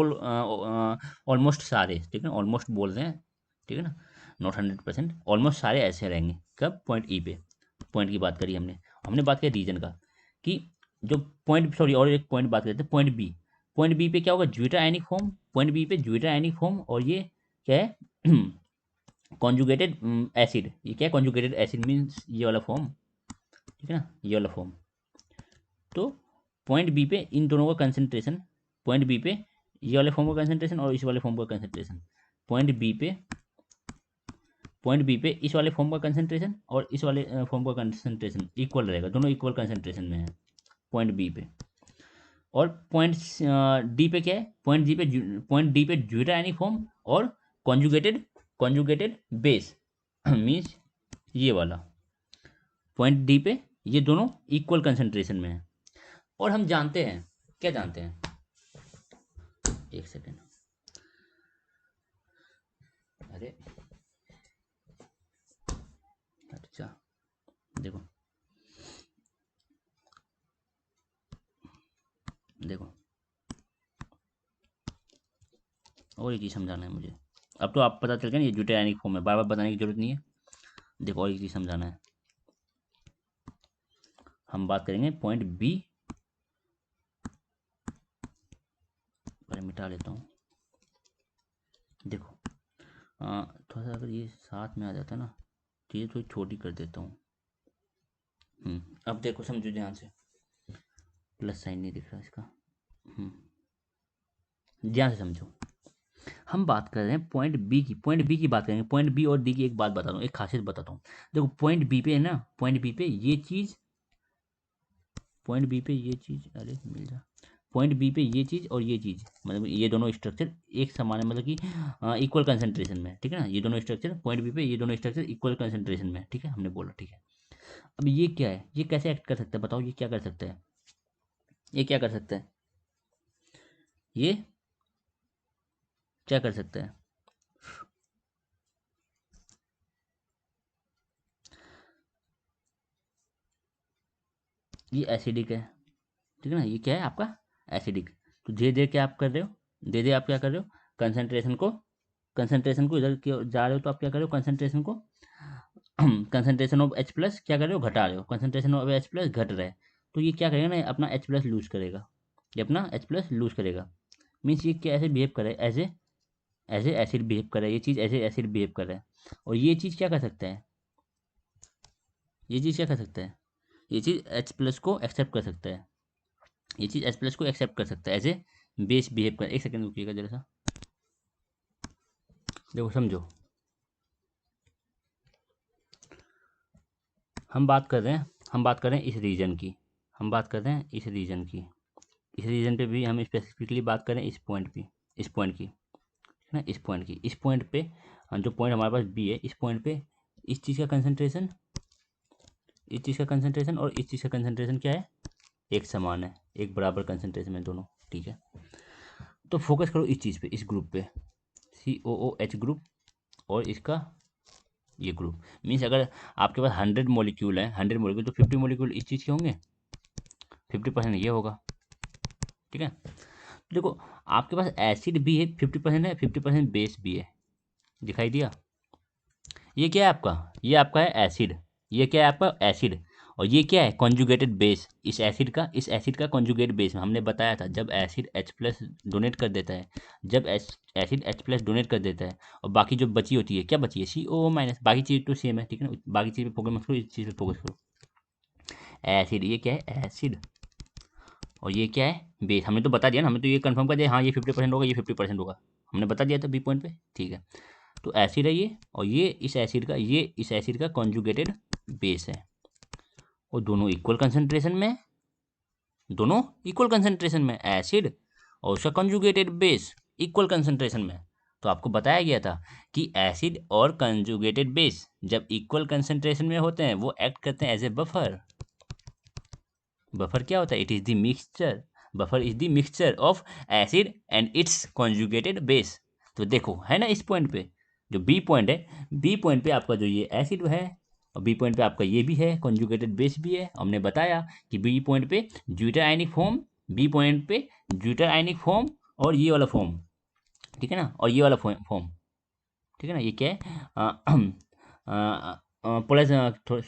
ऑलमोस्ट सारे, ठीक है, ऑलमोस्ट बोल रहे हैं, ठीक है ना, नॉट 100%, ऑलमोस्ट सारे ऐसे रहेंगे। कब, पॉइंट ई पे। पॉइंट की बात करी हमने, हमने बात किया रीजन का, कि जो पॉइंट, सॉरी और एक पॉइंट बात करते हैं, पॉइंट बी। पॉइंट बी पे क्या होगा, zwitterionic form, point B पे ज्यूटर आयनिक फॉर्म, और ये क्या है कॉन्जुगेटेड एसिड। ये क्या है, कॉन्जुगेटेड एसिड मीन्स ये वाला फॉर्म, ठीक है ना, ये वाला फॉर्म। तो पॉइंट बी पे इन दोनों का कंसंट्रेशन, पॉइंट बी पे ये वाले फॉर्म का कंसंट्रेशन और इस वाले फॉर्म का कंसंट्रेशन, पॉइंट बी पे, इस वाले फॉर्म का कंसंट्रेशन और इस वाले फॉर्म का कंसंट्रेशन इक्वल रहेगा, दोनों इक्वल कंसंट्रेशन में है पॉइंट बी पे। और पॉइंट डी पे क्या है, पॉइंट डी पे ज्यूटर आयनिक फॉर्म और कॉन्जुगेटेड बेस मीन्स ये वाला पॉइंट डी पे, ये दोनों इक्वल कंसंट्रेशन में है। और हम जानते हैं, क्या जानते हैं, एक सेकेंड, अरे अच्छा देखो, देखो और एक चीज़ समझाना है मुझे। अब तो आप पता चल गया ना ये ज्यूटर आयनिक फॉर्म है, बार बार बताने की जरूरत नहीं है। देखो और एक चीज़ समझाना है, हम बात करेंगे पॉइंट बी, पहले मिटा लेता हूँ। देखो थोड़ा सा अगर ये साथ में आ जाता ना, चीज़ें थोड़ी छोटी कर देता हूँ। अब देखो समझो ध्यान से, प्लस साइन नहीं दिख रहा इसका, ध्यान से समझो। हम बात कर रहे हैं पॉइंट बी की, पॉइंट बी की बात करेंगे। पॉइंट बी और डी की एक बात बताता हूँ, एक खासियत बताता हूँ। देखो पॉइंट बी पे है ना, पॉइंट बी पे ये चीज़, पॉइंट बी पे ये चीज़, अरे मिल जा, पॉइंट बी पे ये चीज़ और ये चीज़, मतलब ये दोनों स्ट्रक्चर एक समान है, मतलब कि इक्वल कंसंट्रेशन में, ठीक है ना। ये दोनों स्ट्रक्चर पॉइंट बी पे, ये दोनों स्ट्रक्चर इक्वल कंसंट्रेशन में, ठीक है, हमने बोला, ठीक है। अब ये क्या है, ये कैसे एक्ट कर सकता है, बताओ ये क्या कर सकता है, ये क्या कर सकता है, ये क्या कर सकता है, ये एसिडिक है, ठीक है ना, ये क्या है आपका एसिडिक। तो धीरे धीरे क्या आप कर रहे हो, धीरे धीरे आप क्या कर रहे हो, कंसंट्रेशन को इधर जा रहे हो, तो आप क्या कर रहे हो, कंसंट्रेशन को कंसंट्रेशन ऑफ H प्लस क्या कर रहे हो, घटा रहे हो, कंसंट्रेशन ऑफ H प्लस घट रहा है। तो ये क्या करेगा ना, अपना H प्लस लूज करेगा, ये अपना H प्लस लूज करेगा। मीन्स ये कैसे बिहेव करे, as a as a acid behave कर रहा है, ये चीज़ एज ए एसिड बिहेव कर रहा है। और ये चीज़ क्या कर सकता है, ये चीज़ क्या कर सकता है, ये चीज़ H प्लस को एक्सेप्ट कर सकता है, ये चीज़ H प्लस को एक्सेप्ट कर सकता है, एज ए बेस बिहेव कर। एक सेकंड रुकिएगा जरा सा, देखो समझो, हम बात कर रहे हैं, हम बात कर रहे हैं इस रीजन की, हम बात कर रहे हैं इस रीजन की, इस रीजन पे भी हम स्पेसिफिकली बात करें इस पॉइंट पे, इस पॉइंट की, है ना, इस पॉइंट की, इस पॉइंट पे जो पॉइंट हमारे पास बी है, इस पॉइंट पे इस चीज़ का कंसंट्रेशन, इस चीज़ का कंसंट्रेशन और इस चीज़ का कंसंट्रेशन क्या है, एक समान है, एक बराबर कंसंट्रेशन है दोनों, ठीक है। तो फोकस करो इस चीज़ पे, इस ग्रुप पे, COOH ग्रुप और इसका ये ग्रुप। मीन्स अगर आपके पास 100 मॉलिक्यूल है, 100 मॉलिक्यूल, तो 50 मॉलिक्यूल इस चीज़ के होंगे, 50% ये होगा, ठीक है। देखो आपके पास एसिड भी है 50% है, 50% बेस भी है, दिखाई दिया। ये क्या है आपका, ये आपका है एसिड, ये क्या है आपका एसिड, और ये क्या है कॉन्जुगेटेड बेस, इस एसिड का, इस एसिड का कॉन्जुगेट बेस में हमने बताया था, जब एसिड H प्लस डोनेट कर देता है, जब एसिड H प्लस डोनेट कर देता है और बाकी जो बची होती है, क्या बची है, CO माइनस, बाकी चीज़ तो सेम है, ठीक है ना, बाकी चीज़ पे फोकस मत करो, इस चीज़ पे फोकस करो। एसिड, ये क्या है एसिड, और ये क्या है बेस, हमने तो बता दिया ना, हमें तो ये कंफर्म कर दिया, हाँ ये 50% होगा, ये 50% होगा, हमने बता दिया था बी पॉइंट पे, ठीक है। तो एसिड है ये, और ये इस एसिड का, ये इस एसिड का कॉन्जुगेटेड बेस है, और दोनों इक्वल कंसंट्रेशन में, दोनों इक्वल कंसंट्रेशन में, एसिड और उसका कॉन्जुगेटेड बेस इक्वल कंसंट्रेशन में। तो आपको बताया गया था कि एसिड और कॉन्जुगेटेड बेस जब इक्वल कंसंट्रेशन में होते हैं वो एक्ट करते हैं एज ए बफर। बफर क्या होता है, it is the mixture, buffer is the mixture of acid and it's conjugated base. तो देखो है ना, इस पॉइंट पे जो बी पॉइंट है, बी पॉइंट पे आपका जो ये एसिड है, और बी पॉइंट पे आपका ये भी है कॉन्जुगेटेड बेस भी है, हमने बताया कि बी पॉइंट पे zwitterionic form, B point पे ज्यूटर आयनिक फॉर्म और ये वाला फॉर्म, ठीक है ना, और ये वाला फॉर्म, ठीक है ना, ये क्या है प्लस,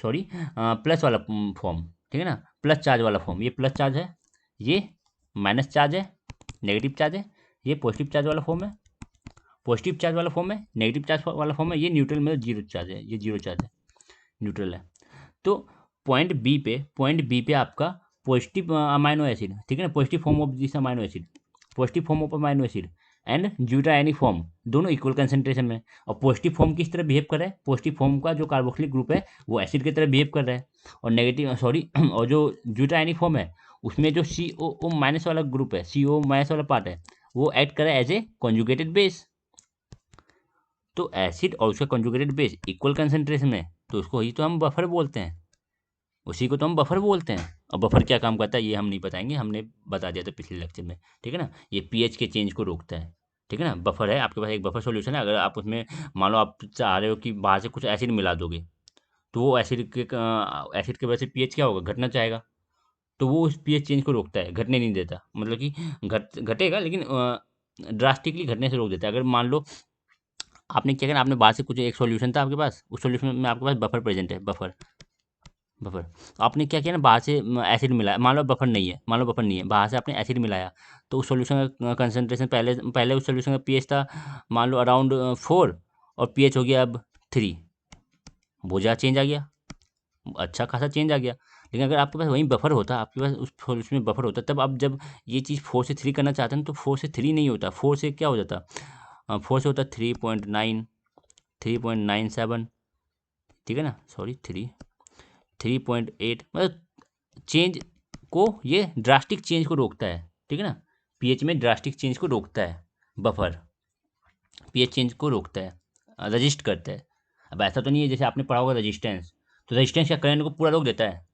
सॉरी प्लस वाला फॉर्म, ठीक है ना, प्लस चार्ज वाला फॉर्म, ये प्लस चार्ज है, ये माइनस चार्ज है, नेगेटिव चार्ज है, ये पॉजिटिव चार्ज वाला फॉर्म है, पॉजिटिव चार्ज वाला फॉर्म है, नेगेटिव चार्ज वाला फॉर्म है, ये न्यूट्रल में जीरो चार्ज है, ये जीरो चार्ज है, न्यूट्रल है। तो पॉइंट बी पे आपका पॉजिटिव अमाइनो एसिड, ठीक है ना, positive form of this amino acid, positive form of amino acid and zwitterionic form दोनों इक्वल कंसंट्रेशन में, और पॉजिटिव फॉर्म किस तरह बिहेव कर रहा है, पॉजिटिव फॉर्म का जो कार्बोक्सिलिक ग्रुप है वो एसिड की तरह बिहेव कर रहा है, और नेगेटिव सॉरी और जो ज्यूटायनिक फॉर्म है उसमें जो CO माइनस वाला ग्रुप है, CO माइनस वाला पार्ट है, वो एक्ट कर रहा है एज ए कॉन्जुगेटेड बेस। तो एसिड और उसका कॉन्जुगेटेड बेस इक्वल कंसंट्रेशन में, तो उसको ही तो हम बफर बोलते हैं, उसी को तो हम बफर बोलते हैं। और बफर क्या काम करता है ये हम नहीं बताएंगे, हमने बता दिया था पिछले लेक्चर में, ठीक है ना, ये पीएच के चेंज को रोकता है, ठीक है ना। बफर है आपके पास, एक बफर सॉल्यूशन है, अगर आप उसमें मान लो आप चाह रहे हो कि बाहर से कुछ एसिड मिला दोगे, तो वो एसिड के वजह से पीएच क्या होगा, घटना चाहेगा, तो वो उस पीएच चेंज को रोकता है, घटने नहीं देता, मतलब कि घटेगा लेकिन ड्रास्टिकली घटने से रोक देता है। अगर मान लो आपने क्या करना, आपने बाहर से कुछ एक सॉल्यूशन था आपके पास, उस सॉल्यूशन में आपके पास बफर प्रेजेंट है, बफर, बफर, तो आपने क्या किया ना, बाहर से एसिड मिलाया, मान लो बफर नहीं है, मान लो बफर नहीं है, बाहर से आपने एसिड मिलाया, तो उस सॉल्यूशन का कंसंट्रेशन पहले पहले उस सॉल्यूशन का पीएच था मान लो अराउंड 4, और पीएच हो गया अब 3, बहुत ज़्यादा चेंज आ गया, अच्छा खासा चेंज आ गया। लेकिन अगर आपके पास वहीं बफर होता, आपके पास उस सॉल्यूशन में बफर होता, तब आप जब ये चीज़ 4 से 3 करना चाहते हैं तो 4 से 3 नहीं होता, 4 से क्या हो जाता, 4 से होता 3.9, 3.97, ठीक है ना, सॉरी 3.8, मतलब चेंज को, ये ड्रास्टिक चेंज को रोकता है, ठीक है ना, पीएच में ड्रास्टिक चेंज को रोकता है बफर, पीएच चेंज को रोकता है, रजिस्ट करता है। अब ऐसा तो नहीं है जैसे आपने पढ़ा होगा रजिस्टेंस, तो रजिस्टेंस क्या करंट को पूरा रोक देता है,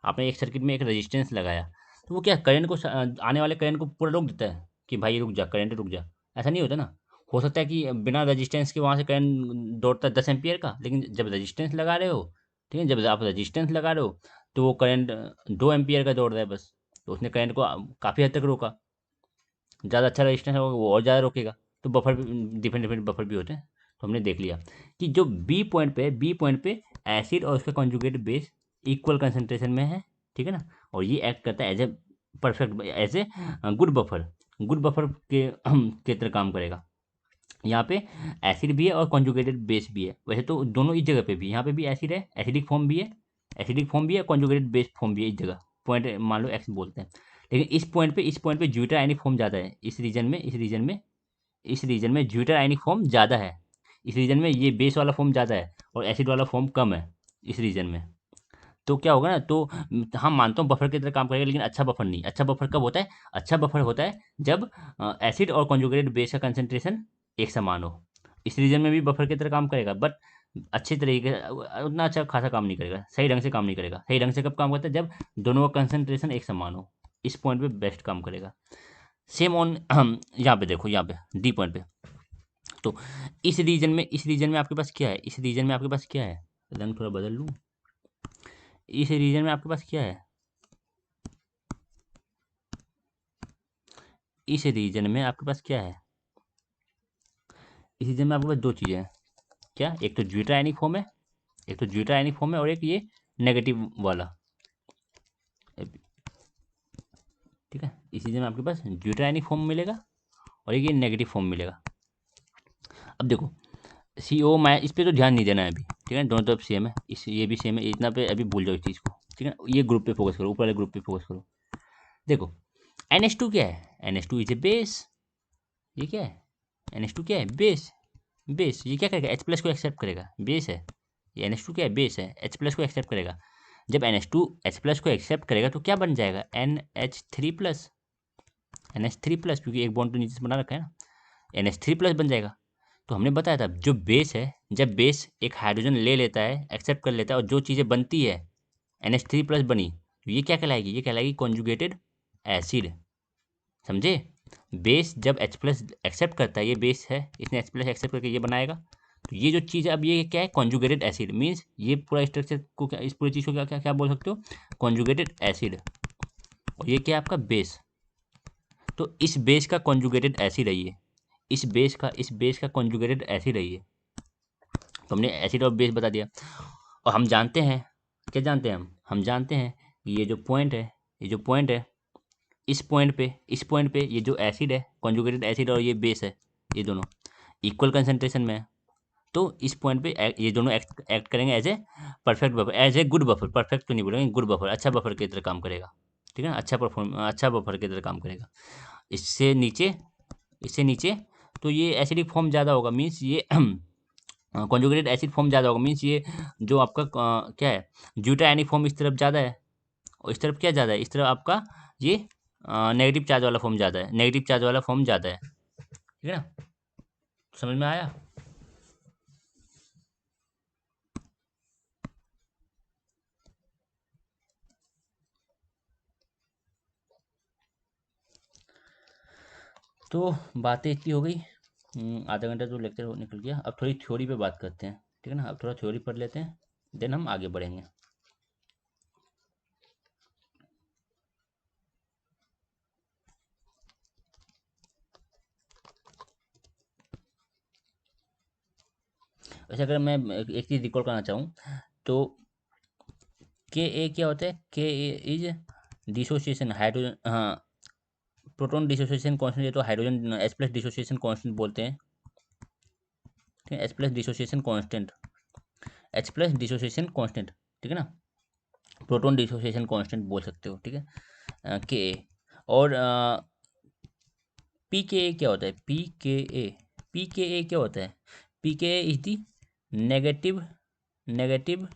आपने एक सर्किट में एक रजिस्टेंस लगाया, तो वो क्या करंट को आने वाले करंट को पूरा रोक देता है कि भाई रुक जा, करंट रुक जा, ऐसा नहीं होता ना। हो सकता है कि बिना रजिस्टेंस के वहाँ से करंट दौड़ता है 10 एम्पियर का, लेकिन जब रजिस्टेंस लगा रहे हो, ठीक है, जब आप रजिस्टेंस लगा रहे हो तो वो करंट 2 एम्पियर का दौड़ रहा है बस, तो उसने करंट को काफ़ी हद तक रोका, ज़्यादा अच्छा रजिस्टेंस होगा वो और ज़्यादा रोकेगा। तो बफर डिफरेंट डिफरेंट बफर भी होते हैं, तो हमने देख लिया कि जो बी पॉइंट पे एसिड और उसका कॉन्जुगेट बेस इक्वल कंसंट्रेशन में है, ठीक है ना, और ये एक्ट करता है as a perfect, as a good buffer, good buffer के के तरह काम करेगा, यहाँ पे एसिड भी है और कॉन्जुगेटेड बेस भी है। वैसे तो दोनों इस जगह पे भी, यहाँ पे भी एसिड है, एसिडिक फॉर्म भी है, एसिडिक फॉर्म भी है, कॉन्जुगेटेड बेस फॉर्म भी है इस जगह। पॉइंट मान लो एक्स बोलते हैं, लेकिन इस पॉइंट पे ज्यूटर आयनिक फॉर्म ज़्यादा है। इस रीजन में ज्यूटर आयनिक फॉर्म ज़्यादा है। इस रीजन में ये बेस वाला फॉर्म ज़्यादा है और एसिड वाला फॉर्म कम है इस रीजन में। तो क्या होगा ना, तो हम मानता हूँ बफर की तरह काम करेगा, लेकिन अच्छा बफर नहीं। अच्छा बफर कब होता है? अच्छा बफर होता है जब एसिड और कॉन्जुगेटेड बेस का कंसंट्रेशन एक समान हो। इस रीजन में भी बफर की तरह काम करेगा, बट अच्छे तरीके उतना अच्छा खासा काम नहीं करेगा, सही ढंग से काम नहीं करेगा। सही ढंग से कब काम करता है? जब दोनों का कंसंट्रेशन एक समान हो। इस पॉइंट पे बेस्ट काम करेगा। सेम ऑन यहाँ पे देखो, यहाँ पे डी पॉइंट पे। तो इस रीजन में आपके पास क्या है? इस रीजन में आपके पास क्या है? रंग थोड़ा बदल लूँ। इस रीजन में आपके पास क्या है? इस रीजन में आपके पास क्या है? इस रीजन में आपके पास दो चीज़ें हैं। क्या? एक तो ज्यूटर आयनिक फॉर्म है, एक तो ज्यूटर आयनिक फॉर्म है, और एक ये नेगेटिव वाला। ठीक है, इस रीजन में आपके पास ज्यूटर आयनिक फॉर्म मिलेगा और एक ये नेगेटिव फॉर्म मिलेगा। अब देखो, सी ओ माइ, इस पे तो ध्यान नहीं देना है अभी, ठीक है, दोनों तरफ सेम है। इस ये भी सेम है, इतना पे अभी भूल जाओ इस चीज़ को। ठीक है, ये ग्रुप पे फोकस करो, ऊपर वाले ग्रुप पे फोकस करो। देखो, NH2 क्या है? NH2 is a base. ये क्या है? NH2 क्या है? बेस। बेस ये क्या करेगा? H+ को एक्सेप्ट करेगा, बेस है। ये NH2 क्या है? बेस है, H+ को एक्सेप्ट करेगा। जब NH2 H+ को एक्सेप्ट करेगा तो क्या बन जाएगा? NH3+। NH3+, क्योंकि एक बॉन्ड तो नीचे से बना रखा है ना, NH3+ बन जाएगा। तो हमने बताया था, जो बेस है, जब बेस एक हाइड्रोजन ले लेता है, एक्सेप्ट कर लेता है, और जो चीज़ें बनती है, NH3+ बनी, तो ये क्या कहलाएगी? ये कहलाएगी कॉन्जुगेटेड एसिड। समझे? बेस जब H+ एक्सेप्ट करता है, ये बेस है, इसने H+ एक्सेप्ट करके ये बनाएगा, तो ये जो चीज़ है, अब ये क्या है? Conjugated acid. मीन्स ये पूरा स्ट्रक्चर को क्या, इस पूरी चीज़ को क्या क्या क्या बोल सकते हो? Conjugated acid. और ये क्या है? आपका बेस। तो इस बेस का कॉन्जुगेटेड एसिड है ये। इस बेस का कॉन्जुगेटेड एसिड है ये। तो हमने एसिड और बेस बता दिया। और हम जानते हैं, क्या जानते हैं हम जानते हैं कि ये जो पॉइंट है, ये जो पॉइंट है, इस पॉइंट पे ये जो एसिड है, कॉन्जुगेटेड एसिड, और ये बेस है, ये दोनों इक्वल कंसंट्रेशन में है। तो इस पॉइंट पे ये दोनों एक्ट करेंगे as a perfect buffer, as a good buffer. Perfect तो नहीं बोलेंगे, गुड बफर, अच्छा बफर की तरह काम करेगा। ठीक है ना, अच्छा बफर की तरह काम करेगा। इससे नीचे, इससे नीचे तो ये एसिडिक फॉर्म ज़्यादा होगा, मीन्स ये कॉन्जुगेटेड एसिड फॉर्म ज़्यादा होगा, मीन्स ये जो आपका क्या है, ज्यूटा आयनिक फॉर्म इस तरफ ज़्यादा है, और इस तरफ क्या ज़्यादा है? इस तरफ आपका ये नेगेटिव चार्ज वाला फॉर्म ज़्यादा है, नेगेटिव चार्ज वाला फॉर्म ज़्यादा है। ठीक है ना, समझ में आया? तो बातें इतनी हो गई। आधा घंटा तो लेक्चर निकल गया। अब थोड़ी थ्योरी पे बात करते हैं, ठीक है ना। अब थोड़ा थ्योरी पढ़ लेते हैं, देन हम आगे बढ़ेंगे। वैसे अगर मैं एक चीज़ रिकॉल करना चाहूँ, तो के क्या होता है? के इज डिसोसिएशन हाइड्रोजन, हाँ, प्रोटॉन डिसोसिएशन कांस्टेंट। ये तो हाइड्रोजन H+ डिसोसिएशन कांस्टेंट बोलते हैं। ठीक है, H+ dissociation constant, H+ dissociation constant, ठीक है ना। प्रोटॉन डिसोसिएशन कांस्टेंट बोल सकते हो, ठीक है, के। और पी के ए क्या होता है? पी के ए क्या होता है? P K A is the negative negative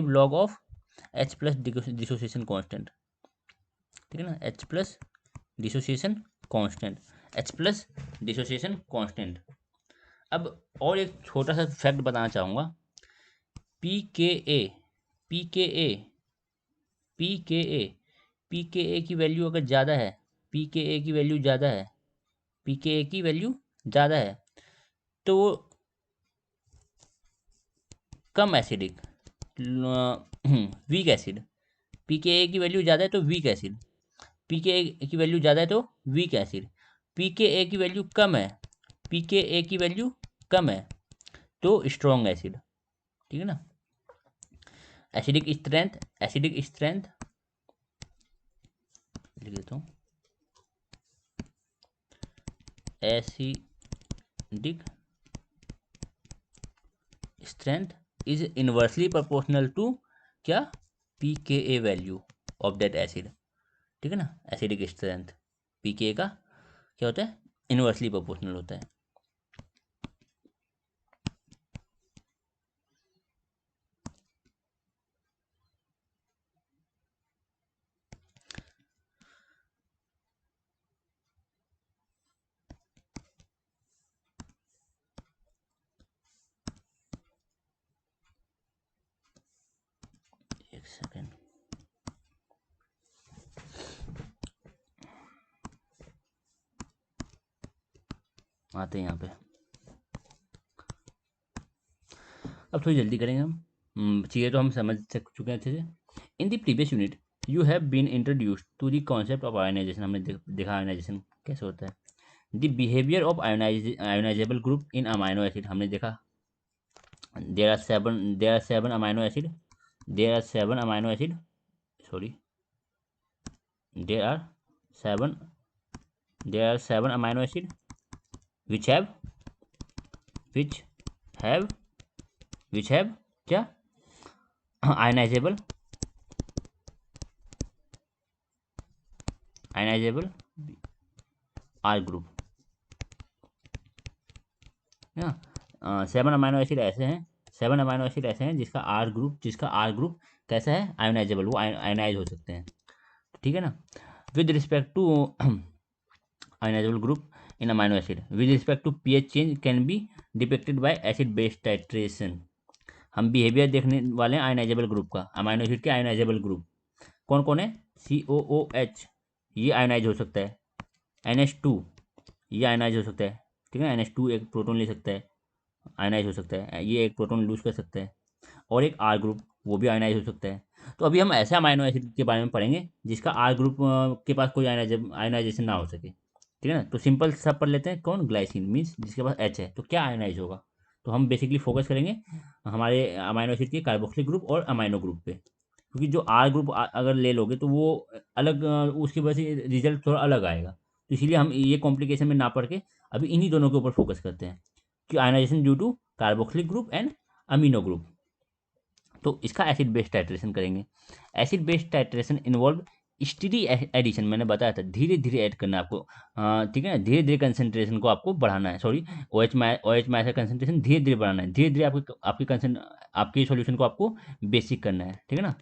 log of H+ dissociation constant. ठीक है ना, H+ dissociation constant, H+ dissociation constant. अब और एक छोटा सा फैक्ट बताना चाहूँगा। P K A P K A P K A P K ए की वैल्यू अगर ज़्यादा है, पी के ए की वैल्यू ज़्यादा है, पी के ए की वैल्यू ज़्यादा है, तो वो कम acidic, weak acid. P K ए की वैल्यू ज़्यादा है तो वीक एसिड, पी के ए की वैल्यू ज़्यादा है तो वीक एसिड। पी के ए की वैल्यू कम है, पी के ए की वैल्यू कम है तो स्ट्रॉन्ग एसिड। ठीक है ना। एसिडिक स्ट्रेंथ लिख देता हूँ। Acidic strength is inversely proportional to क्या, pKa value of that acid. ठीक है ना, एसिडिक स्ट्रेंथ pKa का क्या होता है, इनवर्सली प्रोपोर्शनल होता है। एक सेकेंड, आते हैं यहाँ पे। अब थोड़ी जल्दी करेंगे हम, चीज़ें तो हम समझ चुके हैं अच्छे से। In the previous unit you have been introduced to the concept of ionization, हमने देखा आयोनाइजेशन कैसे होता है। The behaviour of ionizable group in amino acid, हमने देखा there are seven amino acid there are seven amino acid sorry there are seven there are seven amino acid which have which have which have क्या, ionizable R group ना। Seven amino acid ऐसे हैं, seven amino acid ऐसे हैं जिसका are group कैसा है, ionisable, वो आयोनाइज हो सकते हैं। ठीक है ना। With respect to ionizable group in amino acid with respect to pH change can be depicted by acid base titration. हम बिहेवियर देखने वाले हैं आयोनाइजेबल ग्रुप का, अमाइनो एसिड के आयोनाइजेबल ग्रुप कौन कौन है, COOH ये आयोनाइज हो सकता है, NH2 ये आयोनाइज हो सकता है। ठीक है, NH2 एक प्रोटॉन ले सकता है, आयनाइज हो सकता है, ये एक प्रोटॉन लूज कर सकता है। और एक आर ग्रुप वो भी आयनाइज हो सकता है। तो अभी हम ऐसे अमाइनो एसिड के बारे में पढ़ेंगे जिसका आर ग्रुप के पास कोई आयनाइजेशन ना हो सके। ठीक है ना। तो सिंपल सब पढ़ लेते हैं, कौन, ग्लाइसिन मीन्स जिसके पास H है तो क्या आयनाइज होगा। तो हम बेसिकली फोकस करेंगे हमारे अमाइनो एसिड के कार्बोक्सिलिक ग्रुप और अमाइनो ग्रुप पे, क्योंकि जो आर ग्रुप अगर ले लोगे तो वो अलग उसकी वजह से रिजल्ट थोड़ा अलग आएगा। तो इसीलिए हम ये कॉम्प्लिकेशन में ना पढ़ के अभी इन्हीं दोनों के ऊपर फोकस करते हैं कि ionization due to carboxylic group and amino group. तो इसका एसिड बेस टाइट्रेशन करेंगे। Acid base titration involve steady addition, मैंने बताया था धीरे धीरे ऐड करना है आपको। ठीक है ना, धीरे धीरे कंसंट्रेशन को आपको बढ़ाना है, सॉरी OH माइनस का कंसंट्रेशन धीरे धीरे बढ़ाना है, धीरे धीरे आपकी सॉल्यूशन को आपको बेसिक करना है। ठीक है ना,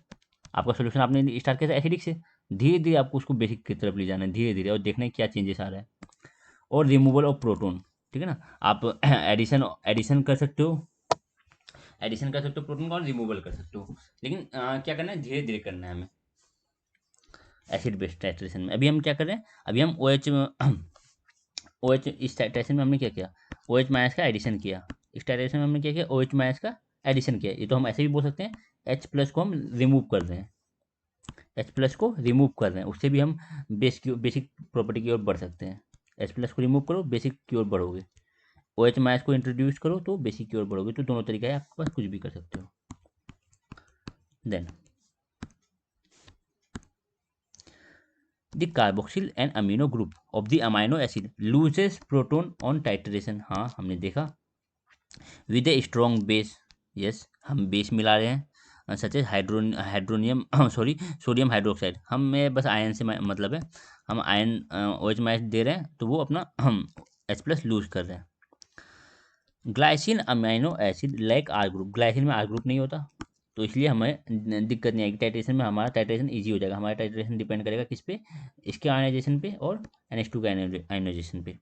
आपका सॉल्यूशन आपने स्टार्ट किया था एसिडिक से, धीरे धीरे आपको उसको बेसिक की तरफ ले जाना है धीरे धीरे, और देखना है क्या चेंजेस आ रहा है। और रिमूवल ऑफ प्रोटोन, ठीक है ना, आप एडिशन एडिशन कर सकते हो, प्रोटोन को रिमूवल कर सकते हो, लेकिन क्या करना है, धीरे धीरे करना है हमें एसिड बेस टाइट्रेशन में। अभी हम क्या कर रहे हैं, अभी हम OH इस टाइट्रेशन में हमने क्या किया, OH माइनस का एडिशन किया, इस टाइट्रेशन में हमने क्या किया, OH माइनस का एडिशन किया। ये तो हम ऐसे भी बोल सकते हैं H प्लस को हम रिमूव कर रहे हैं, H प्लस को रिमूव कर रहे हैं, उससे भी हम बेसिक प्रॉपर्टी की ओर बढ़ सकते हैं। H प्लस को रिमूव करो, बेसिक की ओर बढ़ोगे। OH माइनस को इंट्रोड्यूस करो तो बेसिक की ओर बढ़ोगे। तो दोनों तरीका है, आपके पास कुछ भी कर सकते हो। Then the carboxyl and amino group of the amino acid loses proton on titration, हाँ हमने देखा। With a strong base, yes हम बेस मिला रहे हैं, such as hydronium sorry sodium hydroxide, हमें बस आयन से मतलब है, हम आयन OH माइनस दे रहे हैं तो वो अपना हम H प्लस लूज कर रहे हैं। Glycine amino acid like R group, glycine में आर ग्रुप नहीं होता, तो इसलिए हमें दिक्कत नहीं आएगी टाइट्रेशन में, हमारा टाइट्रेशन इजी हो जाएगा। हमारा टाइट्रेशन डिपेंड करेगा किस पे, इसके आयनाइजेशन पे और NH2 के आयनाइजेशन पे।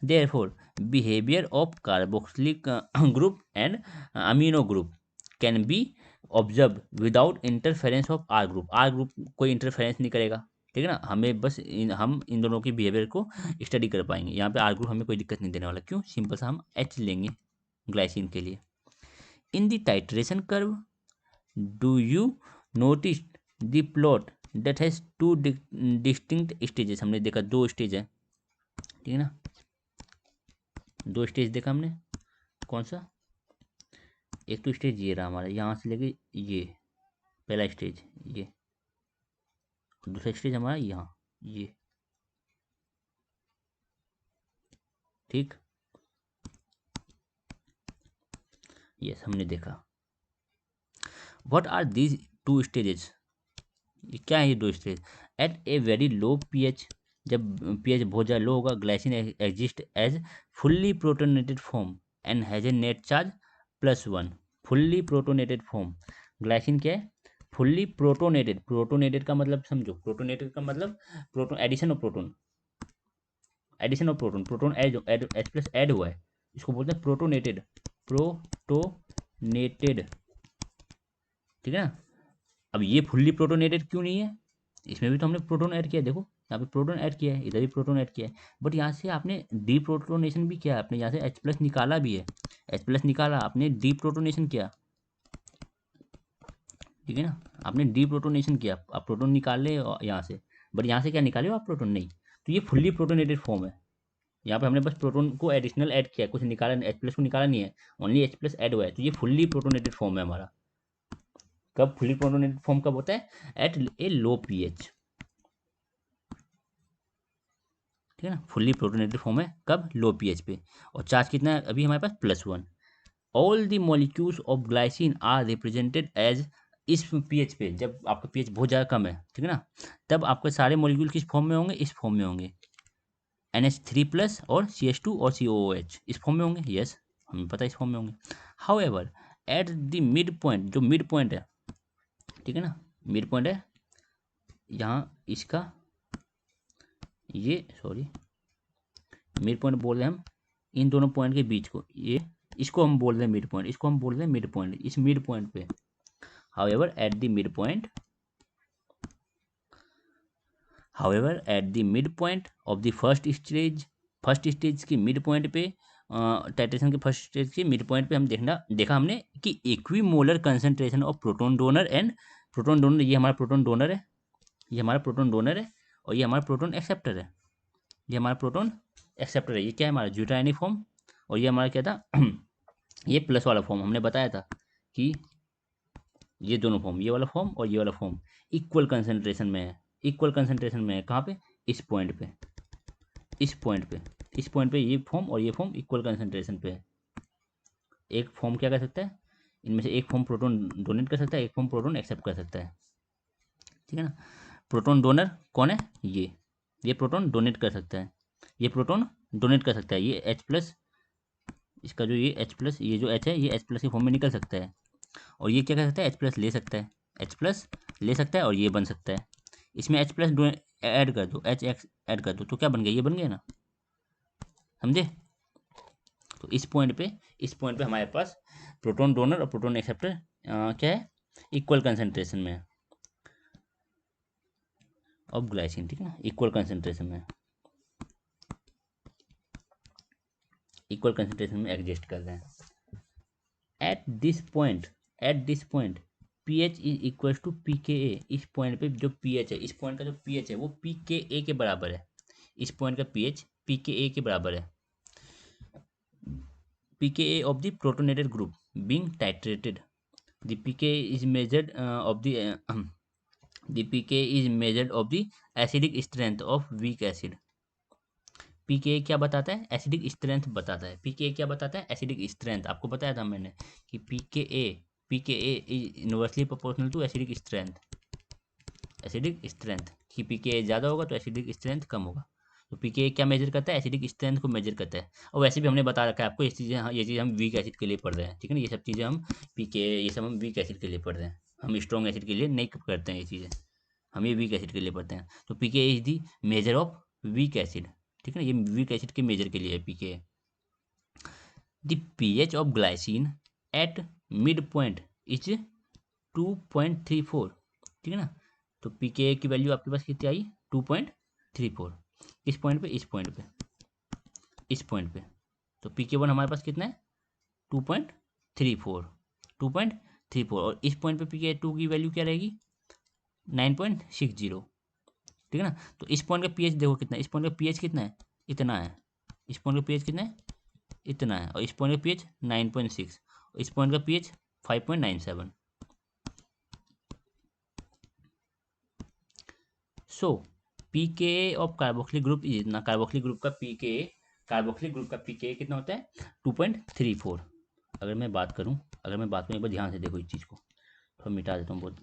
Therefore behaviour of carboxylic group and amino group can be observe without interference of R group, R group कोई इंटरफेरेंस नहीं करेगा। ठीक है ना, हमें बस हम इन दोनों के बिहेवियर को स्टडी कर पाएंगे। यहाँ पे आर ग्रुप हमें कोई दिक्कत नहीं देने वाला, क्यों, सिंपल सा हम H लेंगे ग्लाइसिन के लिए। In the titration curve do you notice the plot that has two distinct stages, हमने देखा दो स्टेज है। ठीक है ना, दो स्टेज देखा हमने, कौन सा, एक तो स्टेज ये रहा हमारा, यहाँ से लेके ये पहला स्टेज ये, दूसरा स्टेज हमारा यहाँ ये। ठीक, यस हमने देखा। What are these two stages, ये क्या है ये दो stage? At a very low pH, जब पीएच बहुत ज़्यादा लो होगा, glycine exist as fully protonated form and has a net charge +1। Fully protonated form, glycine क्या है? Fully protonated. प्रोटोनेटेड का मतलब समझो, प्रोटोनेटेड का मतलब proton, addition of proton, addition of proton, proton H plus add हुआ है, इसको बोलते हैं प्रोटोनेटेड, प्रोटोनेटेड, ठीक है ना। अब ये फुल्ली प्रोटोनेटेड क्यों नहीं है? इसमें भी तो हमने प्रोटोन ऐड किया है, देखो यहाँ पे प्रोटोन ऐड किया है, इधर भी प्रोटोन ऐड किया है, बट यहाँ से आपने डी प्रोटोनेशन भी किया है, आपने यहाँ से H प्लस निकाला भी है, H प्लस निकाला, आपने डी प्रोटोनेशन किया, ठीक है ना, आपने डी प्रोटोनेशन किया, आप प्रोटोन निकाल ले यहाँ से, बट यहाँ से क्या निकाले हो आप? प्रोटोन नहीं। तो ये फुल्ली प्रोटोनेटेड फॉर्म है, यहाँ पे हमने बस प्रोटोन को एडिशनल ऐड किया, कुछ निकाला, H प्लस को निकाला नहीं है, ओनली H प्लस ऐड हुआ है, तो ये फुल्ली प्रोटोनेटेड फॉर्म है हमारा। कब फुल्ली प्रोटोनेटेड फॉर्म कब होता है? एट ए लो पीएच, ठीक है ना, फुल्ली प्रोटोनेटेड फॉर्म है कब? लो पीएच पे। और चार्ज कितना है अभी हमारे पास? +1। All the molecules of glycine are represented as, इस पीएच पे जब आपका पीएच बहुत ज़्यादा कम है, ठीक है ना, तब आपके सारे मॉलिक्यूल किस फॉर्म में होंगे? इस फॉर्म में होंगे, NH3+ और CH2 और COOH, इस फॉर्म में होंगे, यस हमें पता है इस फॉर्म में होंगे। However at the mid point, जो मिड पॉइंट है, ठीक है ना, मिड पॉइंट है यहाँ इसका, ये सॉरी मिड पॉइंट बोल रहे हैं हम इन दोनों पॉइंट के बीच को, ये इसको हम बोल रहे हैं मिड पॉइंट, इसको हम बोल रहे हैं मिड पॉइंट, इस मिड पॉइंट पे। However at the mid point, however at the mid point of the first stage की मिड पॉइंट पे, टाइट्रेशन के फर्स्ट स्टेज के मिड पॉइंट पे हम देखा हमने कि equimolar concentration of proton donor and proton donor, ये हमारा प्रोटोन डोनर है, ये हमारा प्रोटोन डोनर है, और ये हमारा प्रोटोन एक्सेप्टर है, ये हमारा प्रोटोन एक्सेप्टर है, ये क्या है? हमारा ज्यूटाइनी फॉर्म, और ये हमारा क्या था? ये प्लस वाला फॉर्म, हमने बताया था कि ये दोनों फॉर्म, ये वाला फॉर्म और ये वाला फॉर्म इक्वल कंसंट्रेशन में है, इक्वल कंसंट्रेशन में है, कहाँ पे? इस पॉइंट पे, इस पॉइंट पे, इस पॉइंट पे ये फॉर्म और ये फॉर्म इक्वल कंसंट्रेशन पे है। एक फॉर्म क्या कर सकता है? इनमें से एक फॉर्म प्रोटोन डोनेट कर सकता है, एक फॉर्म प्रोटोन एक्सेप्ट कर सकता है, ठीक है ना। प्रोटोन डोनर कौन है? ये प्रोटोन डोनेट कर सकता है, ये प्रोटोन डोनेट कर सकता है, ये H+, इसका जो ये H+, ये जो H है, ये H+ के फॉर्म में निकल सकता है, और ये क्या कर सकता है? H+ ले सकता है, H+ ले सकता है, और ये बन सकता है, इसमें H+ ऐड कर दो, HX ऐड कर दो, तो क्या बन गया? ये बन गया ना, समझे। तो इस पॉइंट पे हमारे पास प्रोटोन डोनर और प्रोटोन एक्सेप्टर क्या है? इक्वल कंसंट्रेशन में है ऑफ ग्लाइसिन, ठीक है ना, इक्वल कंसंट्रेशन में, इक्वल कंसंट्रेशन में एग्जिस्ट कर रहे हैं। At this point, at this point pH is equal to PKA, इस पॉइंट पे जो पीएच है, इस पॉइंट का जो पीएच है वो PKA के बराबर है, इस पॉइंट का पीएच PKA के बराबर है, PKA of the protonated group being titrated, the pKa is measured the pKa is measured of the acidic strength of weak acid। पीके क्या बताता है? एसिडिक स्ट्रेंथ बताता है। पीके क्या बताता है? Acidic strength. आपको बताया था मैंने कि pK is inversely proportional to acidic strength, acidic strength, कि पीके ज़्यादा होगा तो एसिडिक स्ट्रेंथ कम होगा। तो पीके क्या मेजर करता है? एसिडिक स्ट्रेंथ को मेजर करता है। और वैसे भी हमने बता रखा है आपको, ये चीज़ हम वीक एसिड के लिए पढ़ रहे हैं, ठीक है ना, ये सब चीज़ें हम पीके, ये सब हम वीक एसिड के लिए पढ़ रहे हैं, हम स्ट्रॉन्ग एसिड के लिए नहीं करते हैं ये चीज़ें, हम ये वीक एसिड के लिए पढ़ते हैं। तो pK is the measure of weak acid, ठीक है ना, ये वीक एसिड के मेजर के लिए है pK. The pH of glycine at mid point is 2.34, ठीक है ना। तो पीके की वैल्यू आपके पास कितनी आई? 2.34, इस पॉइंट पे, इस पॉइंट पे, इस पॉइंट पे। तो PK1 हमारे पास कितना है? 2.34, 2.34, और इस पॉइंट पे PK2 की वैल्यू क्या रहेगी? 9.60, ठीक है ना। तो इस पॉइंट का पीएच देखो कितना है, इस पॉइंट का पीएच कितना है? इतना है। इस पॉइंट का पीएच कितना है? इतना है। और इस पॉइंट का पीएच 9.6, और इस पॉइंट का pH 5.97। So pK of carboxylic group is इतना, कार्बोक्सिलिक ग्रुप का पीके कार्बोक्सिलिक ग्रुप का पीके कितना होता है 2.34। अगर मैं बात करूं एक बार ध्यान से देखो इस चीज़ को, थोड़ा मिटा देता हूँ, बहुत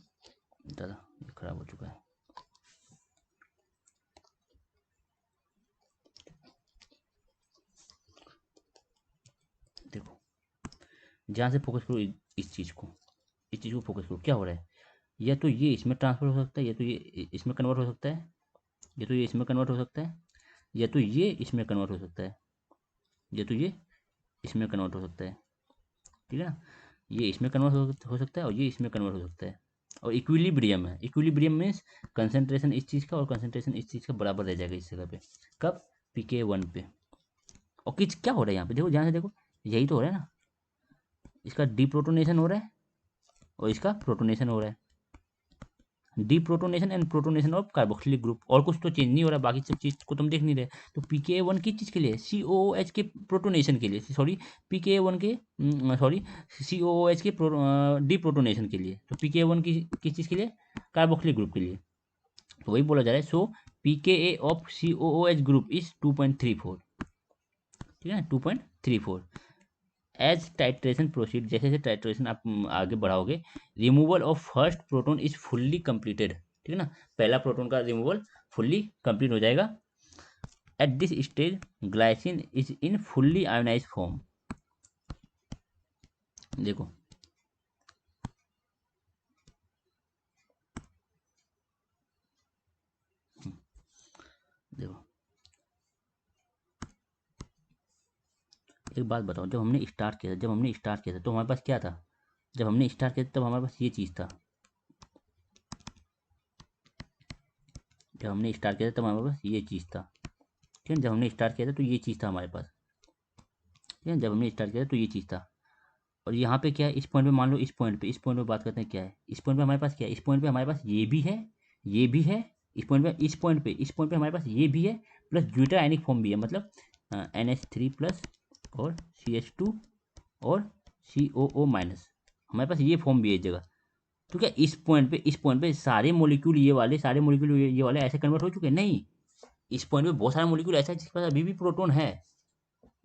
ज़्यादा खराब हो चुका है। देखो ध्यान से फोकस करो इस चीज़ को, फोकस करो। क्या हो रहा है, या तो ये इसमें ट्रांसफर हो सकता है, या तो ये इसमें कन्वर्ट हो सकता है, या तो ये इसमें कन्वर्ट हो सकता है, या तो ये इसमें कन्वर्ट हो सकता है, या तो ये इसमें कन्वर्ट हो सकता है। ठीक है ना, ये इसमें कन्वर्ट हो सकता है और ये इसमें कन्वर्ट हो सकता है। और इक्विलिब्रियम है, इक्विलिब्रियम मीन्स कंसंट्रेशन इस चीज़ का और कंसंट्रेशन इस चीज़ का बराबर रह जाएगा इस जगह पे। कब, pK 1 पे। और किस क्या हो रहा है यहाँ पे, देखो ध्यान से देखो, यही तो हो रहा है ना, इसका डीप्रोटोनेशन हो रहा है और इसका प्रोटोनेशन हो रहा है। Deprotonation and protonation of carboxylic group, और कुछ तो चेंज नहीं हो रहा, बाकी सब चीज़ को तुम देख नहीं रहे। तो pK 1 किस चीज़ के लिए, COOH के प्रोटोनेशन के लिए, सॉरी pK 1 के सॉरी COOH के डीप्रोटोनेशन के लिए। तो pK 1 की किस चीज़ के लिए, कार्बोक्सिलिक ग्रुप के लिए। तो वही बोला जा रहा है, सो pKa of COOH group is 2.34। ठीक है ना, 2.34। एज टाइट्रेशन प्रोसीड, जैसे जैसे टाइट्रेशन आप आगे बढ़ाओगे, removal of first proton is fully completed. ठीक है ना, पहला प्रोटोन का रिमूवल फुल्ली कंप्लीट हो जाएगा। At this stage glycine is in fully ionize form. देखो देखो एक बात बताओ, जब हमने स्टार्ट किया था तो हमारे पास क्या था, जब हमने स्टार्ट किया था तब हमारे पास ये चीज़ था, जब हमने स्टार्ट किया था तब हमारे पास ये चीज़ था। ठीक है, जब हमने स्टार्ट किया था तो ये चीज़ था हमारे पास। ठीक है, जब हमने स्टार्ट किया था तो ये चीज़ था। और यहाँ पे क्या है, इस पॉइंट पे मान लो, इस पॉइंट पे बात करते हैं क्या है, इस पॉइंट पे हमारे पास क्या है, इस पॉइंट पे हमारे पास ये भी है, ये भी है। इस पॉइंट पे हमारे पास ये भी है, प्लस ज्यूटर आयनिक फॉर्म भी है, मतलब NH3+ और CH2 और COO-, हमारे पास ये फॉर्म भी है इस जगह। तो क्या इस पॉइंट पे सारे मॉलिक्यूल ये वाले ऐसे कन्वर्ट हो चुके हैं, नहीं। इस पॉइंट पे बहुत सारे मॉलिक्यूल ऐसा है जिसके पास अभी भी प्रोटॉन है।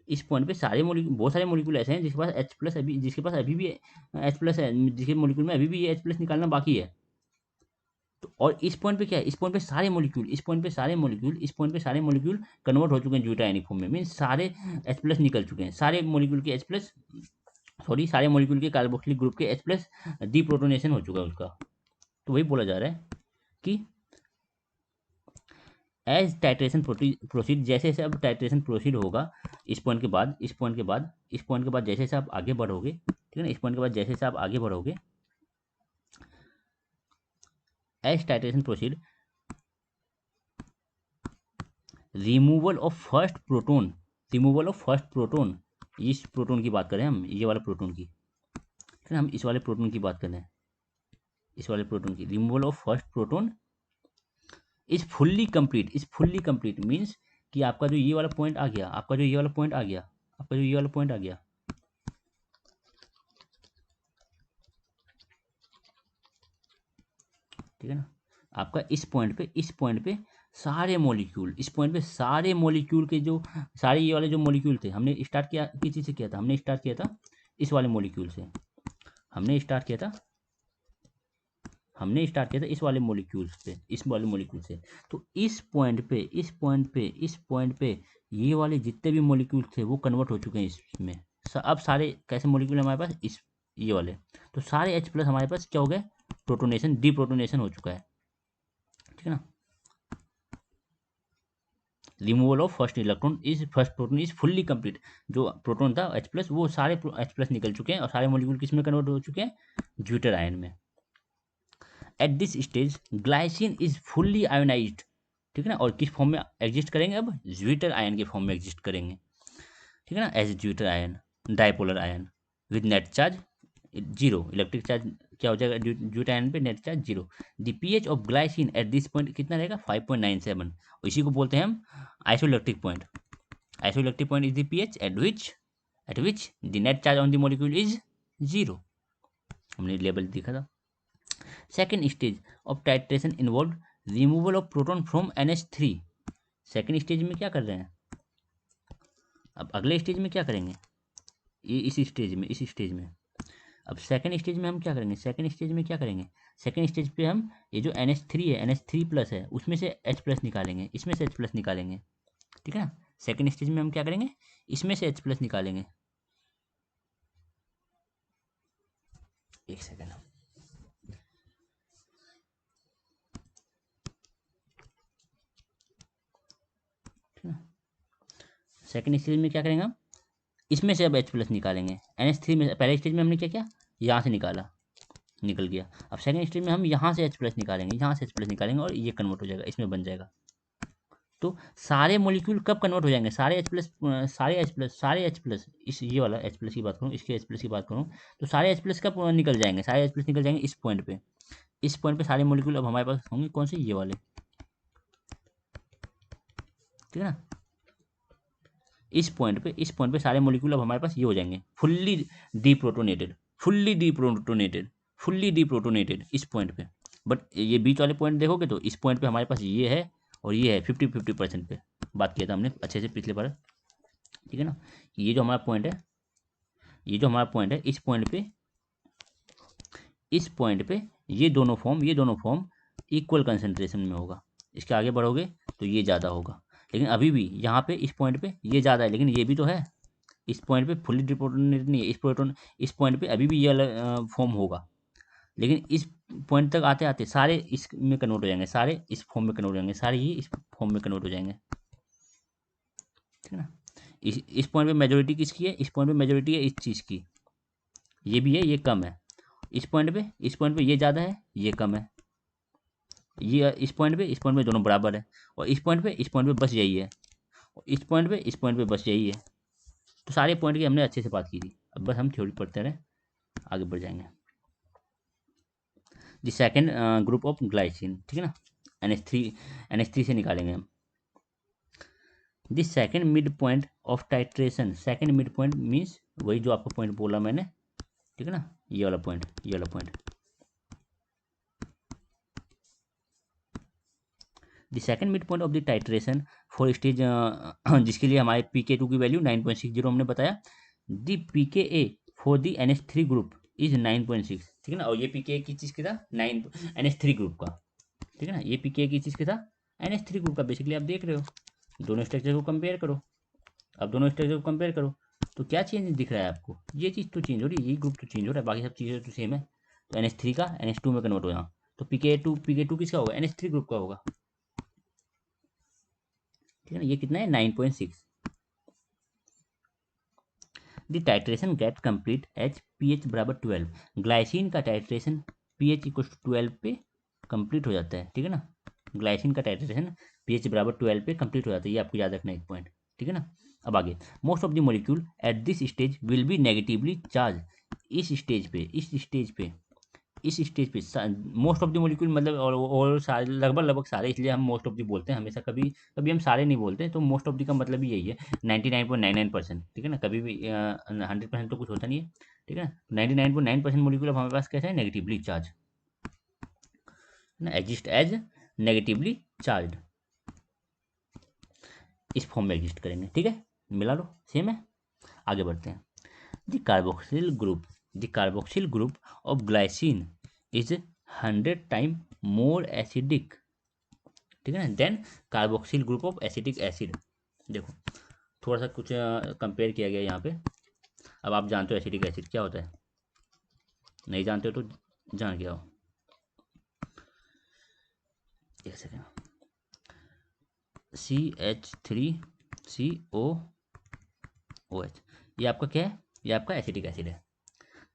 इस पॉइंट पे बहुत सारे मॉलिक्यूल ऐसे हैं जिसके पास अभी भी H+ है, जिसके मॉलिक्यूल में अभी भी ये H+ निकालना बाकी है। तो और इस पॉइंट पे क्या है, इस पॉइंट पे सारे मॉलिक्यूल कन्वर्ट हो चुके हैं ज्यूटा आयनिक फॉर्म में, मीन सारे H+ निकल चुके हैं, सारे मॉलिक्यूल के सारे मॉलिक्यूल के कार्बोक्सिलिक ग्रुप के H+ डीप्रोटोनेशन हो चुका है उसका। तो वही बोला जा रहा है कि एज टाइट्रेशन प्रोसीड, जैसे जैसे अब टाइट्रेशन प्रोसीड होगा, इस पॉइंट के बाद जैसे जैसे आप आगे बढ़ोगे, ठीक है ना, इस पॉइंट के बाद जैसे जैसे आप आगे बढ़ोगे, as titration proceed, removal of first proton, इस प्रोटोन की बात करें हम, ये वाले प्रोटोन की, ठीक है, हम इस वाले प्रोटोन की बात करें, इस वाले प्रोटोन की removal of first proton is fully complete means कि आपका जो ये वाला पॉइंट आ गया, ठीक है ना, आपका इस पॉइंट पे सारे मॉलिक्यूल के जो सारे ये वाले जो मॉलिक्यूल थे, हमने स्टार्ट किया किस चीज़ से किया था, हमने स्टार्ट किया था इस वाले मॉलिक्यूल से, हमने स्टार्ट किया था इस वाले मॉलिक्यूल से। तो इस पॉइंट पे ये वाले जितने भी मॉलिक्यूल थे वो कन्वर्ट हो चुके हैं इसमें। अब सारे कैसे मॉलिक्यूल हमारे पास, ये वाले, तो सारे H+ हमारे पास क्या हो गए, डीप्रोटोनेशन हो चुका है। ठीक है ना, removal of first proton is fully complete. जो प्रोटोन था H+, वो सारे H+ निकल चुके हैं और सारे मॉलिक्यूल किस में कन्वर्ट हो चुके हैं, ज्यूटर आयन में। Eight this stage glycine is fully ionised. ठीक है ना, और किस फॉर्म में एग्जिस्ट करेंगे, अब ज्यूटर आयन के फॉर्म में एग्जिस्ट करेंगे। ठीक है ना, as zwitterion, dipolar ion with net charge 0, electric charge क्या हो जाएगा ज्यूटर आयन पे, net charge 0। The pH of glycine at this point कितना रहेगा, 5.97। इसी को बोलते हैं हम isoelectric point. Isoelectric point is the pH at which the net charge on the molecule is 0। हमने लेवल देखा था। Second stage of titration involve removal of proton from NH3। Second stage में क्या कर रहे हैं, अब अगले स्टेज में क्या करेंगे, ये इस स्टेज में अब सेकंड स्टेज में हम क्या करेंगे, सेकंड स्टेज पे हम ये जो NH3 है, NH3+ है, उसमें से H+ निकालेंगे, इसमें से H+ निकालेंगे, ठीक है ना। सेकंड स्टेज में हम क्या करेंगे, इसमें से H+ निकालेंगे। एक सेकंड, ठीक है। सेकंड स्टेज में क्या करेंगे हम, इसमें से अब H+ निकालेंगे। NH3 में पहले स्टेज में हमने क्या किया, यहाँ से निकाला, निकल गया। अब सेकंड स्टेज में हम यहाँ से H+ निकालेंगे, यहाँ से H+ निकालेंगे और ये कन्वर्ट हो जाएगा, इसमें बन जाएगा। तो सारे मॉलिक्यूल कब कन्वर्ट हो जाएंगे, सारे H+, इस ये वाला H+ की बात करूँ, इसके H+ की बात करूँ, तो सारे H+ कब निकल जाएंगे, सारे H+ निकल जाएंगे इस पॉइंट पे सारे मॉलिक्यूल अब हमारे पास होंगे कौन से, ये वाले, ठीक है ना। इस पॉइंट पे सारे मॉलिक्यूल अब हमारे पास ये हो जाएंगे फुल्ली डीप्रोटोनेटेड, फुल्ली डीप्रोटोनेटेड इस पॉइंट पे। बट ये बीच वाले पॉइंट देखोगे तो इस पॉइंट पे हमारे पास ये है और ये है 50-50% पे, बात किया था हमने अच्छे से पिछले बार, ठीक है ना। ये जो हमारा पॉइंट है, इस पॉइंट पे ये दोनों फॉर्म इक्वल कंसंट्रेशन में होगा। इसके आगे बढ़ोगे तो ये ज़्यादा होगा, लेकिन अभी भी यहाँ पे इस पॉइंट पे ये ज़्यादा है, लेकिन ये भी तो है। इस पॉइंट पे फुल्ली डिप्रोटोनेटेड नहीं है, इस पॉइंट पे अभी भी ये अलग फॉर्म होगा, लेकिन इस पॉइंट तक आते आते सारे इस में कन्वर्ट हो जाएंगे, सारे इस फॉर्म में कन्वर्ट हो जाएंगे, सारे ही इस फॉर्म में कन्वर्ट हो जाएंगे, ठीक है ना। इस पॉइंट पे मेजोरिटी किसकी है, इस पॉइंट पे मेजोरिटी है इस चीज़ की, ये भी है, ये कम है। इस पॉइंट पे ये ज़्यादा है, ये कम है। ये इस पॉइंट पे दोनों बराबर है, और इस पॉइंट पे बस यही है, और इस पॉइंट पे बस यही है। तो सारे पॉइंट की हमने अच्छे से बात की थी, अब बस हम थ्योरी पढ़ते रहे, आगे बढ़ जाएंगे। The second group of glycine, ठीक है ना, NH3 से निकालेंगे हम। The second mid point of titration, second mid point means वही जो आपको पॉइंट बोला मैंने, ठीक है ना, ये वाला point. The second mid point of the titration for stage, जिसके लिए हमारे PK2 की वैल्यू 9.60 हमने बताया। The PKA for the NH3 group is 9.6, ठीक है ना। और ये PKA की चीज़ की था, 9 NH3 ग्रुप का, ठीक है ना। ये PKA की चीज़ की था, NH3 ग्रुप का। बेसिकली आप देख रहे हो, दोनों स्ट्रक्चर को कंपेयर करो, तो क्या चेंज दिख रहा है आपको, ये चीज़ तो चेंज हो रही है, ये ग्रुप तो चेंज हो रहा है, बाकी सब चीज़ें तो सेम है। तो NH3 का NH2 में कन्वर्ट हो जाना, तो PK2 किसका होगा, NH3 ग्रुप का होगा, ठीक है ना। ये कितना है, 9.6। The titration get complete H pH बराबर 12, ग्लाइसिन का टाइट्रेशन pH इक्वल टू 12 पे कंप्लीट हो जाता है, ठीक है ना। ग्लाइसिन का टाइट्रेशन pH बराबर 12 पे कंप्लीट हो जाता है, ये आपको याद रखना एक पॉइंट, ठीक है ना। अब आगे, most of the molecule eight this stage will be negatively charge, इस स्टेज पे मोस्ट ऑफ द मॉलिक्यूल मतलब, और सारे लगभग सारे, इसलिए हम मोस्ट ऑफ द बोलते हैं हमेशा, कभी कभी हम सारे नहीं बोलते, तो मोस्ट ऑफ द का मतलब ही यही है, 99.99%, ठीक है ना। कभी भी 100% तो कुछ होता नहीं है, ठीक है ना। 99.9% मॉलिक्यूल अब हमारे पास कैसे है, नेगेटिवली चार्ज, ना, एग्जिस्ट एज नेगेटिवली चार्ज, इस फॉर्म में एग्जिस्ट करेंगे, ठीक है। मिला लो, सेम है। आगे बढ़ते हैं। The carboxyl group of glycine is 100 time more acidic, ठीक है ना, than carboxyl group of acetic acid. देखो, थोड़ा सा कुछ कंपेयर किया गया यहाँ पे। अब आप जानते हो एसिटिक एसिड क्या होता है, नहीं जानते हो तो जान के आओ। एक सेकेंड, CH3COOH, ये आपका क्या है, ये आपका एसिटिक एसिड है।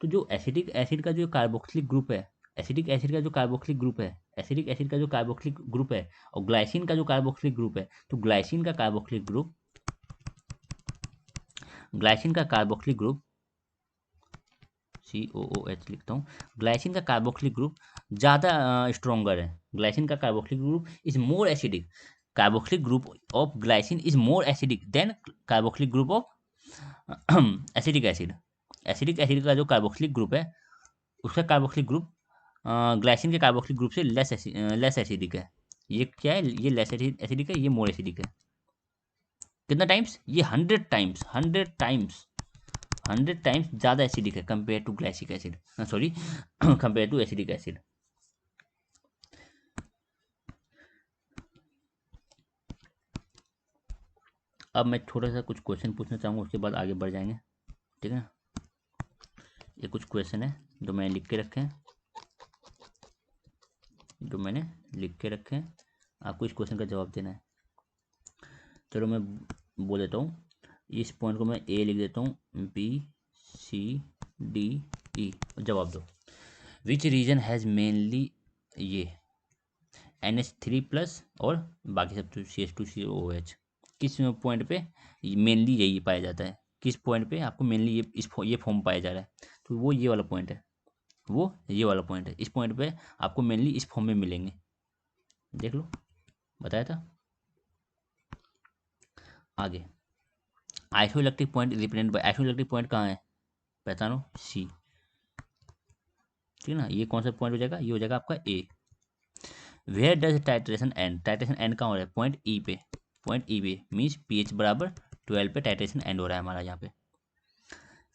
तो जो एसिटिक एसिड का जो कार्बोक्सिलिक ग्रुप है, एसिटिक एसिड का जो कार्बोक्सिलिक ग्रुप है, एसिटिक एसिड का जो कार्बोक्सिलिक ग्रुप है, और ग्लाइसिन का जो कार्बोक्सिलिक ग्रुप है, तो ग्लाइसिन का कार्बोक्सिलिक ग्रुप COOH लिखता हूँ, ग्लाइसिन का कार्बोक्सिलिक ग्रुप ज़्यादा स्ट्रोंगर है। ग्लाइसिन का carboxylic group is more acidic, carboxylic group of glycine is more acidic then carboxylic group of acetic acid. Acidic acid का जो कार्बोक्सिलिक ग्रुप है, उसका कार्बोक्सिलिक ग्रुप ग्लाइसिन के कार्बोक्सिलिक ग्रुप से less acidic है। ये क्या है, ये लेस एसिडिक है, ये मोर एसिडिक है, कितना टाइम्स? ये 100 टाइम्स, 100 टाइम्स ज़्यादा एसिडिक है compare to glycine acid, sorry compare to acidic acid. अब मैं थोड़ा सा कुछ क्वेश्चन पूछना चाहूँगा, उसके बाद आगे बढ़ जाएंगे, ठीक है ना। ये कुछ क्वेश्चन है जो मैंने लिख के रखे हैं, आपको इस क्वेश्चन का जवाब देना है। चलो मैं बोल देता हूँ, इस पॉइंट को मैं ए लिख देता हूँ, बी सी डी ई, जवाब दो। विच रीजन हैज़ मेनली ये NH3+ और बाकी सब तो CH2COOH, किस पॉइंट पे मेनली यही पाया जाता है, किस पॉइंट पे आपको मेनली ये फॉर्म पाया जा रहा है, तो वो ये वाला पॉइंट है, वो ये वाला पॉइंट है। इस पॉइंट पे आपको मेनली इस फॉर्म में मिलेंगे, देख लो, बताया था। आगे isoelectric point represent by, isoelectric point कहाँ है पहचानो, सी, ठीक है ना। ये कौन सा पॉइंट हो जाएगा, ये हो जाएगा आपका A. Where does titration end, titration end कहाँ हो रहा है, पॉइंट ई पे, पॉइंट ई पे मीन्स pH बराबर 12 पे टाइट्रेशन एंड हो रहा है हमारा यहाँ पे।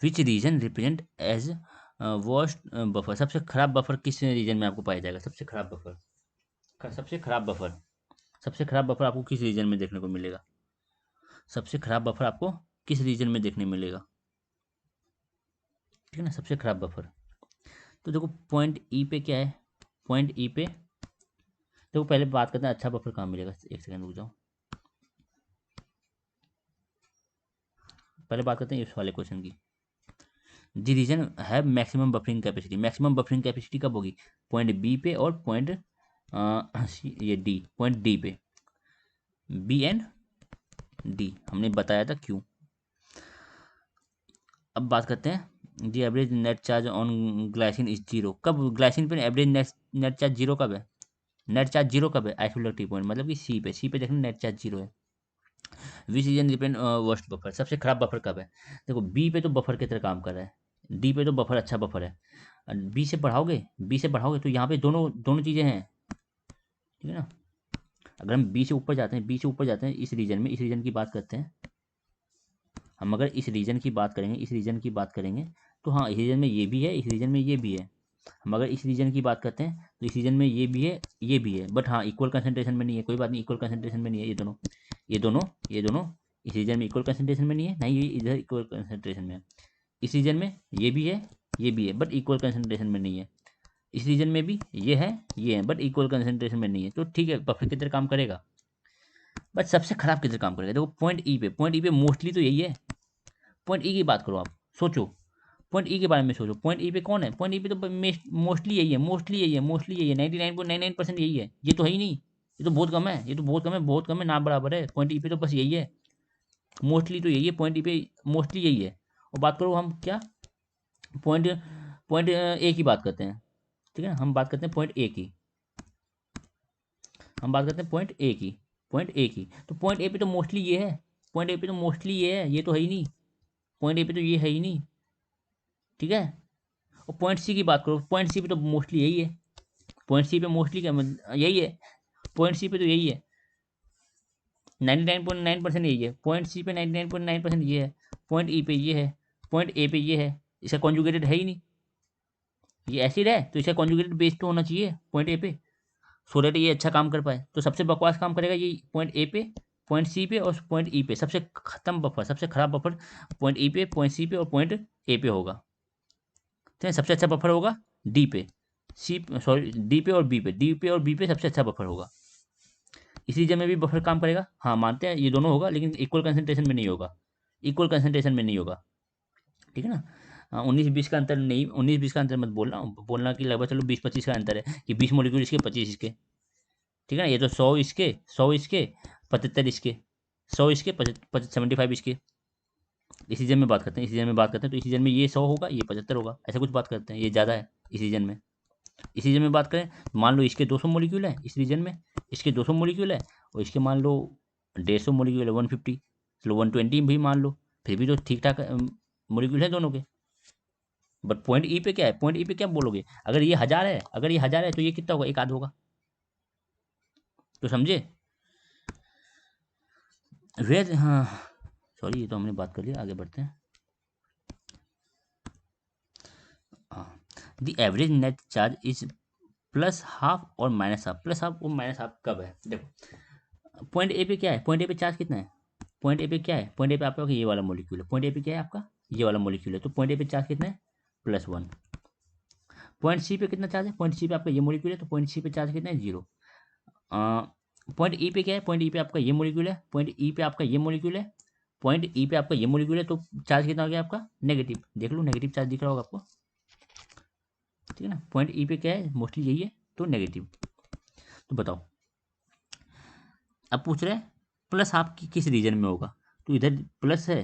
Which region represent as worst buffer, सबसे खराब बफर किस रीजन में आपको पाया जाएगा, सबसे खराब बफर, सबसे खराब बफर, सबसे खराब बफर आपको किस रीजन में देखने को मिलेगा, सबसे खराब बफर आपको किस रीजन में देखने मिलेगा, ठीक है ना, सबसे खराब बफर। तो देखो पॉइंट ई पे क्या है, पॉइंट ई पे देखो, पहले बात करते हैं अच्छा बफर कहाँ मिलेगा, एक सेकंड रुक जाओ, पहले बात करते हैं इस वाले क्वेश्चन की। द रीजन है maximum buffering capacity, maximum buffering capacity कब होगी, पॉइंट बी पे और पॉइंट ये डी, पॉइंट डी पे, बी एंड डी, हमने बताया था क्यों। अब बात करते हैं the average net charge on glycine is zero, कब ग्लाइसिन पे एवरेज नेट चार्ज जीरो कब है, नेट चार्ज जीरो कब है, आइसोइलेक्ट्रिक पॉइंट मतलब कि सी पे, सी पे देखना नेट चार्ज जीरो है। Which region depend worst buffer, सबसे खराब बफर कब है, देखो बी पे तो बफर की तरह काम कर रहा है, डी पे तो बफर अच्छा बफर है, बी से बढ़ाओगे, बी से बढ़ाओगे तो यहाँ पे दोनों दोनों चीज़ें हैं, ठीक है ना। अगर हम बी से ऊपर जाते हैं, बी से ऊपर जाते हैं इस रीजन में, इस रीजन की बात करते हैं हम, अगर इस रीजन की बात करेंगे, इस रीजन की बात करेंगे तो हाँ, इस रीजन में ये भी है, इस रीजन में ये भी है। हम अगर इस रीजन की बात करते हैं तो इस रीजन में ये भी है, ये भी है, बट हाँ इक्वल कंसंट्रेशन में नहीं है, कोई बात नहीं, इक्वल कंसंट्रेशन में नहीं है, ये दोनों, ये दोनों, ये दोनों इस रीजन में इक्वल कंसंट्रेशन में नहीं है, नहीं ये इधर इक्वल कंसंट्रेशन में है। इस रीजन में ये भी है, ये भी है, बट इक्वल कंसंट्रेशन में नहीं है। इस रीजन में भी ये है बट इक्वल कंसंट्रेशन में नहीं है, तो ठीक है बफर किधर काम करेगा, बट सबसे खराब किधर काम करेगा, देखो पॉइंट ई पे, पॉइंट ई पे मोस्टली तो यही है, पॉइंट ई की बात करो आप, सोचो पॉइंट ई के बारे में सोचो, पॉइंट ई पे कौन है, पॉइंट ई पे तो मोस्टली यही है, मोस्टली यही है, मोस्टली यही है, 99.99% यही है, ये तो है ही नहीं, ये तो बहुत कम है, ये तो बहुत कम है, बहुत कम है, ना बराबर है, पॉइंट ई पे तो बस यही है, मोस्टली तो यही है, पॉइंट ई पे मोस्टली यही है। और बात करो हम क्या, पॉइंट पॉइंट ए की बात करते हैं, ठीक है, हम बात करते हैं पॉइंट ए की, हम बात करते हैं पॉइंट ए की, पॉइंट ए की, तो पॉइंट ए पे तो मोस्टली ये है, पॉइंट ए पे तो मोस्टली ये तो है ही नहीं, पॉइंट ए पे तो ये है ही नहीं, ठीक है। और पॉइंट सी की बात करो, पॉइंट सी पे तो मोस्टली यही है, पॉइंट सी पे मोस्टली क्या यही है, पॉइंट सी पे तो यही है, 99.9% यही है, पॉइंट सी पे 99.9% ये है, पॉइंट ई पे ये है, पॉइंट ए पे ये है, इसका कॉन्जुगेटेड है ही नहीं, ये एसिड है तो इसका कॉन्जुगेटेड बेस तो होना चाहिए पॉइंट ए पे, सो दैट ये अच्छा काम कर पाए, तो सबसे बकवास काम करेगा ये पॉइंट ए पे, पॉइंट सी पे और पॉइंट ई पे, सबसे खत्म बफर, सबसे खराब बफर पॉइंट ई पे, पॉइंट सी पे और पॉइंट ए पे होगा, ठीक है। सबसे अच्छा बफर होगा डी पे, सी सॉरी डी पे और बी पे, डी पे और बी पे सबसे अच्छा बफर होगा। इस रीजन में भी बफर काम करेगा, हाँ मानते हैं ये दोनों होगा, लेकिन इक्वल कंसंट्रेशन में नहीं होगा, इक्वल कंसंट्रेशन में नहीं होगा, ठीक है ना। 19-20 का अंतर नहीं, 19-20 का अंतर मत बोलना, बोलना कि लगभग चलो 20-25 का अंतर है, कि 20 मॉलिक्यूल इसके 25 इसके, ठीक है ना, ये तो 100 इसके, 100 इसके, 75 इसके, 100 इसके 75 इसके, इस सीजन में बात करते हैं, इस सीजन में बात करते हैं, तो इस सीजन में ये 100 होगा, ये 75 होगा, ऐसा कुछ बात करते हैं, ये ज़्यादा है इस सीजन में। इस रीजन में बात करें, मान लो इसके 200 मॉलिक्यूल है इस रीजन में, इसके 200 मॉलिक्यूल है और इसके मान लो 150 मॉलिक्यूल है, 150, चलो 120 भी मान लो, फिर भी तो ठीक ठाक मॉलिक्यूल है दोनों के। बट पॉइंट ई पे क्या है, पॉइंट ई पे क्या बोलोगे, अगर ये 1000 है, अगर ये 1000 है तो ये कितना होगा, एक आध होगा, तो समझे। वेयर, हाँ सॉरी, ये तो हमने बात कर लिया, आगे बढ़ते हैं। हाँ, the average net charge is plus half और माइनस हाफ। प्लस हाफ और माइनस हाफ कब है? देखो पॉइंट ए पे क्या है, पॉइंट ए पे चार्ज कितना है, पॉइंट ए पे क्या है, पॉइंट ए पे आपका ये वाला मॉलिक्यूल है, पॉइंट ए पे क्या है आपका ये वाला मॉलिक्यूल है, तो पॉइंट ए पे चार्ज कितना है, +1। पॉइंट सी पे कितना चार्ज है, पॉइंट सी पे आपका ये मॉलिक्यूल है, तो पॉइंट सी पे चार्ज कितना है, 0। पॉइंट ई पे क्या है, पॉइंट ई पे आपका ये मॉलिक्यूल है, पॉइंट ई पे आपका ये मॉलिक्यूल है, पॉइंट ई पे आपका ये मॉलिक्यूल है, तो चार्ज कितना हो गया आपका, नेगेटिव। देख लो नेगेटिव चार्ज दिख रहा होगा आपको, ठीक है ना। पॉइंट ई पे क्या है, मोस्टली यही है, तो नेगेटिव। तो बताओ, अब पूछ रहे हैं प्लस आपकी किस रीजन में होगा, तो इधर प्लस है,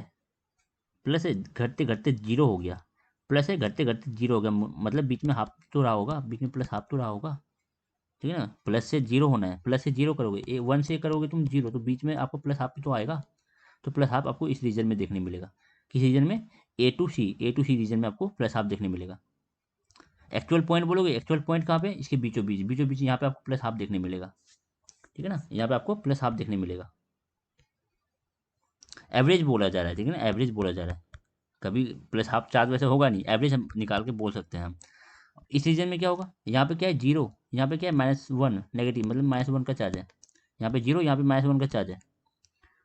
प्लस है घटते घटते 0 हो गया, प्लस है घटते घटते 0 हो गया, मतलब बीच में हाफ तो रहा होगा, बीच में प्लस हाफ तो रहा होगा, ठीक है ना। प्लस से 0 होना है, प्लस से 0 करोगे, 1 से करोगे तुम 0, तो बीच में आपको प्लस हाफ तो आएगा, तो प्लस हाफ आपको इस रीजन में देखने मिलेगा। किस रीजन में, ए टू सी रीजन में आपको प्लस हाफ देखने मिलेगा। एक्चुअल पॉइंट बोलोगे, एक्चुअल पॉइंट कहाँ पे, इसके बीचों बीच यहाँ पे आपको प्लस हाफ देखने मिलेगा, ठीक है ना, यहाँ पे आपको प्लस हाफ देखने मिलेगा। एवरेज बोला जा रहा है, ठीक है ना, एवरेज बोला जा रहा है, कभी प्लस हाफ चार्ज वैसे होगा नहीं, एवरेज हम निकाल के बोल सकते हैं हम। इस रीजन में क्या होगा, यहाँ पे क्या है 0, यहाँ पे क्या है -1 नेगेटिव, मतलब -1 का चार्ज है, यहाँ पे 0, यहाँ पे -1 का चार्ज है,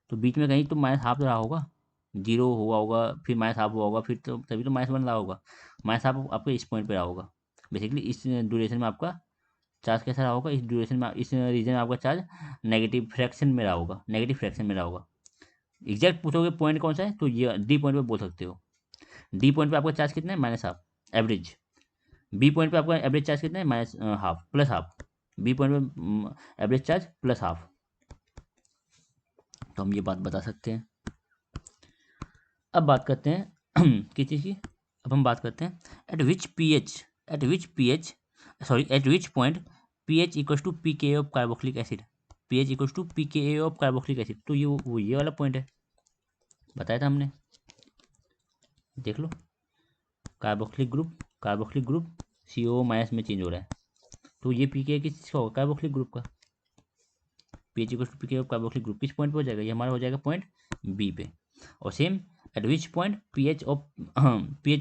तो बीच में कहीं तो माइनस हाफ रहा होगा, 0 हुआ होगा, फिर माइनस हाफ हुआ होगा, फिर तो तभी तो -1 रहा होगा। माइनस हाफ आपको इस पॉइंट पे रहा होगा, बेसिकली इस ड्यूरेशन में आपका चार्ज कैसा रहा होगा, इस ड्यूरेशन में, इस रीजन में आपका चार्ज नेगेटिव फ्रैक्शन में रहा होगा, नेगेटिव फ्रैक्शन में रहा होगा। एग्जैक्ट पूछोगे पॉइंट कौन सा है, तो ये डी पॉइंट पे बोल सकते हो। डी पॉइंट पे आपका चार्ज कितना है, -हाफ एवरेज। बी पॉइंट पे आपका एवरेज चार्ज कितना है, -half plus half. B point पे एवरेज चार्ज प्लस हाफ, तो हम ये बात बता सकते हैं। अब बात करते हैं किस चीज़ की, अब हम बात करते हैं at which point pH equals to pK of carboxylic acid, pH equals to pK of carboxylic acid, तो ये वाला पॉइंट है, बताया था हमने, देख लो, कार्बोक्सिलिक ग्रुप CO माइनस में चेंज हो रहा है, तो ये पीके किस का होगा, कार्बोक्सिलिक ग्रुप का। PH equals to pK of carboxylic group किस पॉइंट पे हो जाएगा, ये हमारा हो जाएगा पॉइंट बी पे। और same at which point pH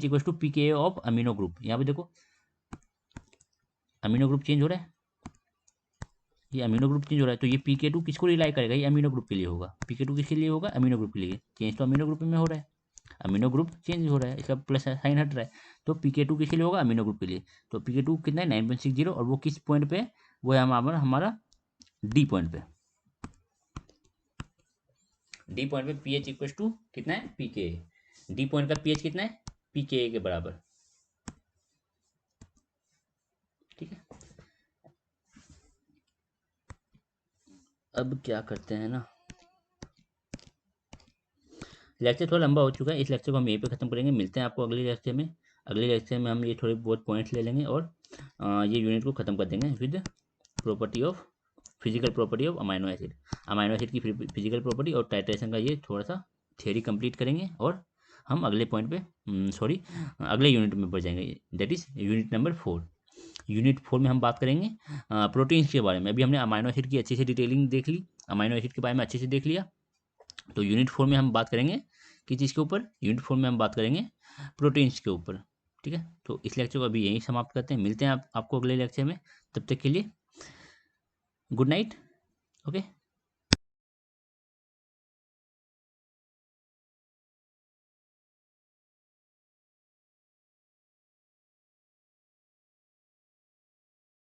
equals to pK of amino group, यहाँ पे देखो अमीनो ग्रुप चेंज हो रहा है, ये अमीनो ग्रुप चेंज हो रहा है, तो ये PK2 किसको रिलाई करेगा, ये अमीनो ग्रुप के लिए होगा, PK2 किसके लिए होगा, अमीनो ग्रुप के लिए, चेंज तो अमीनो ग्रुप में हो रहा है, अमीनो ग्रुप चेंज हो रहा है, इसका प्लस साइन हट रहा है, तो PK2 किसके लिए होगा, अमीनो ग्रुप के लिए। तो PK2 कितना है, 9.60, और वो किस पॉइंट पे, वो है हमारा डी पॉइंट पे। डी पॉइंट पे पीएच इक्वल टू कितना है, पीके। डी पॉइंट का पीएच कितना है, पीके के बराबर, ठीक है। अब क्या करते हैं ना, लेक्चर थोड़ा लंबा हो चुका है, इस लेक्चर को हम यहीं पे खत्म करेंगे, मिलते हैं आपको अगले लेक्चर में। अगले लेक्चर में हम ये थोड़े बहुत पॉइंट्स ले लेंगे, और ये यूनिट को खत्म कर देंगे with property of physical property of amino acid, amino acid की फिजिकल प्रॉपर्टी और टाइट्रेशन का ये थोड़ा सा थियरी कंप्लीट करेंगे, और हम अगले पॉइंट पे सॉरी अगले यूनिट में बढ़ जाएंगे, that is unit number 4। Unit 4 में हम बात करेंगे प्रोटीन्स के बारे में। अभी हमने अमाइनो एसिड की अच्छी से डिटेलिंग देख ली, अमाइनो एसिड के बारे में अच्छे से देख लिया, तो यूनिट 4 में हम बात करेंगे किस चीज़ के ऊपर, यूनिट 4 में हम बात करेंगे प्रोटीन्स के ऊपर, ठीक है। तो इस लेक्चर को अभी यहीं समाप्त करते हैं, मिलते हैं आपको अगले लेक्चर में, तब तक के लिए गुड नाइट, ओके।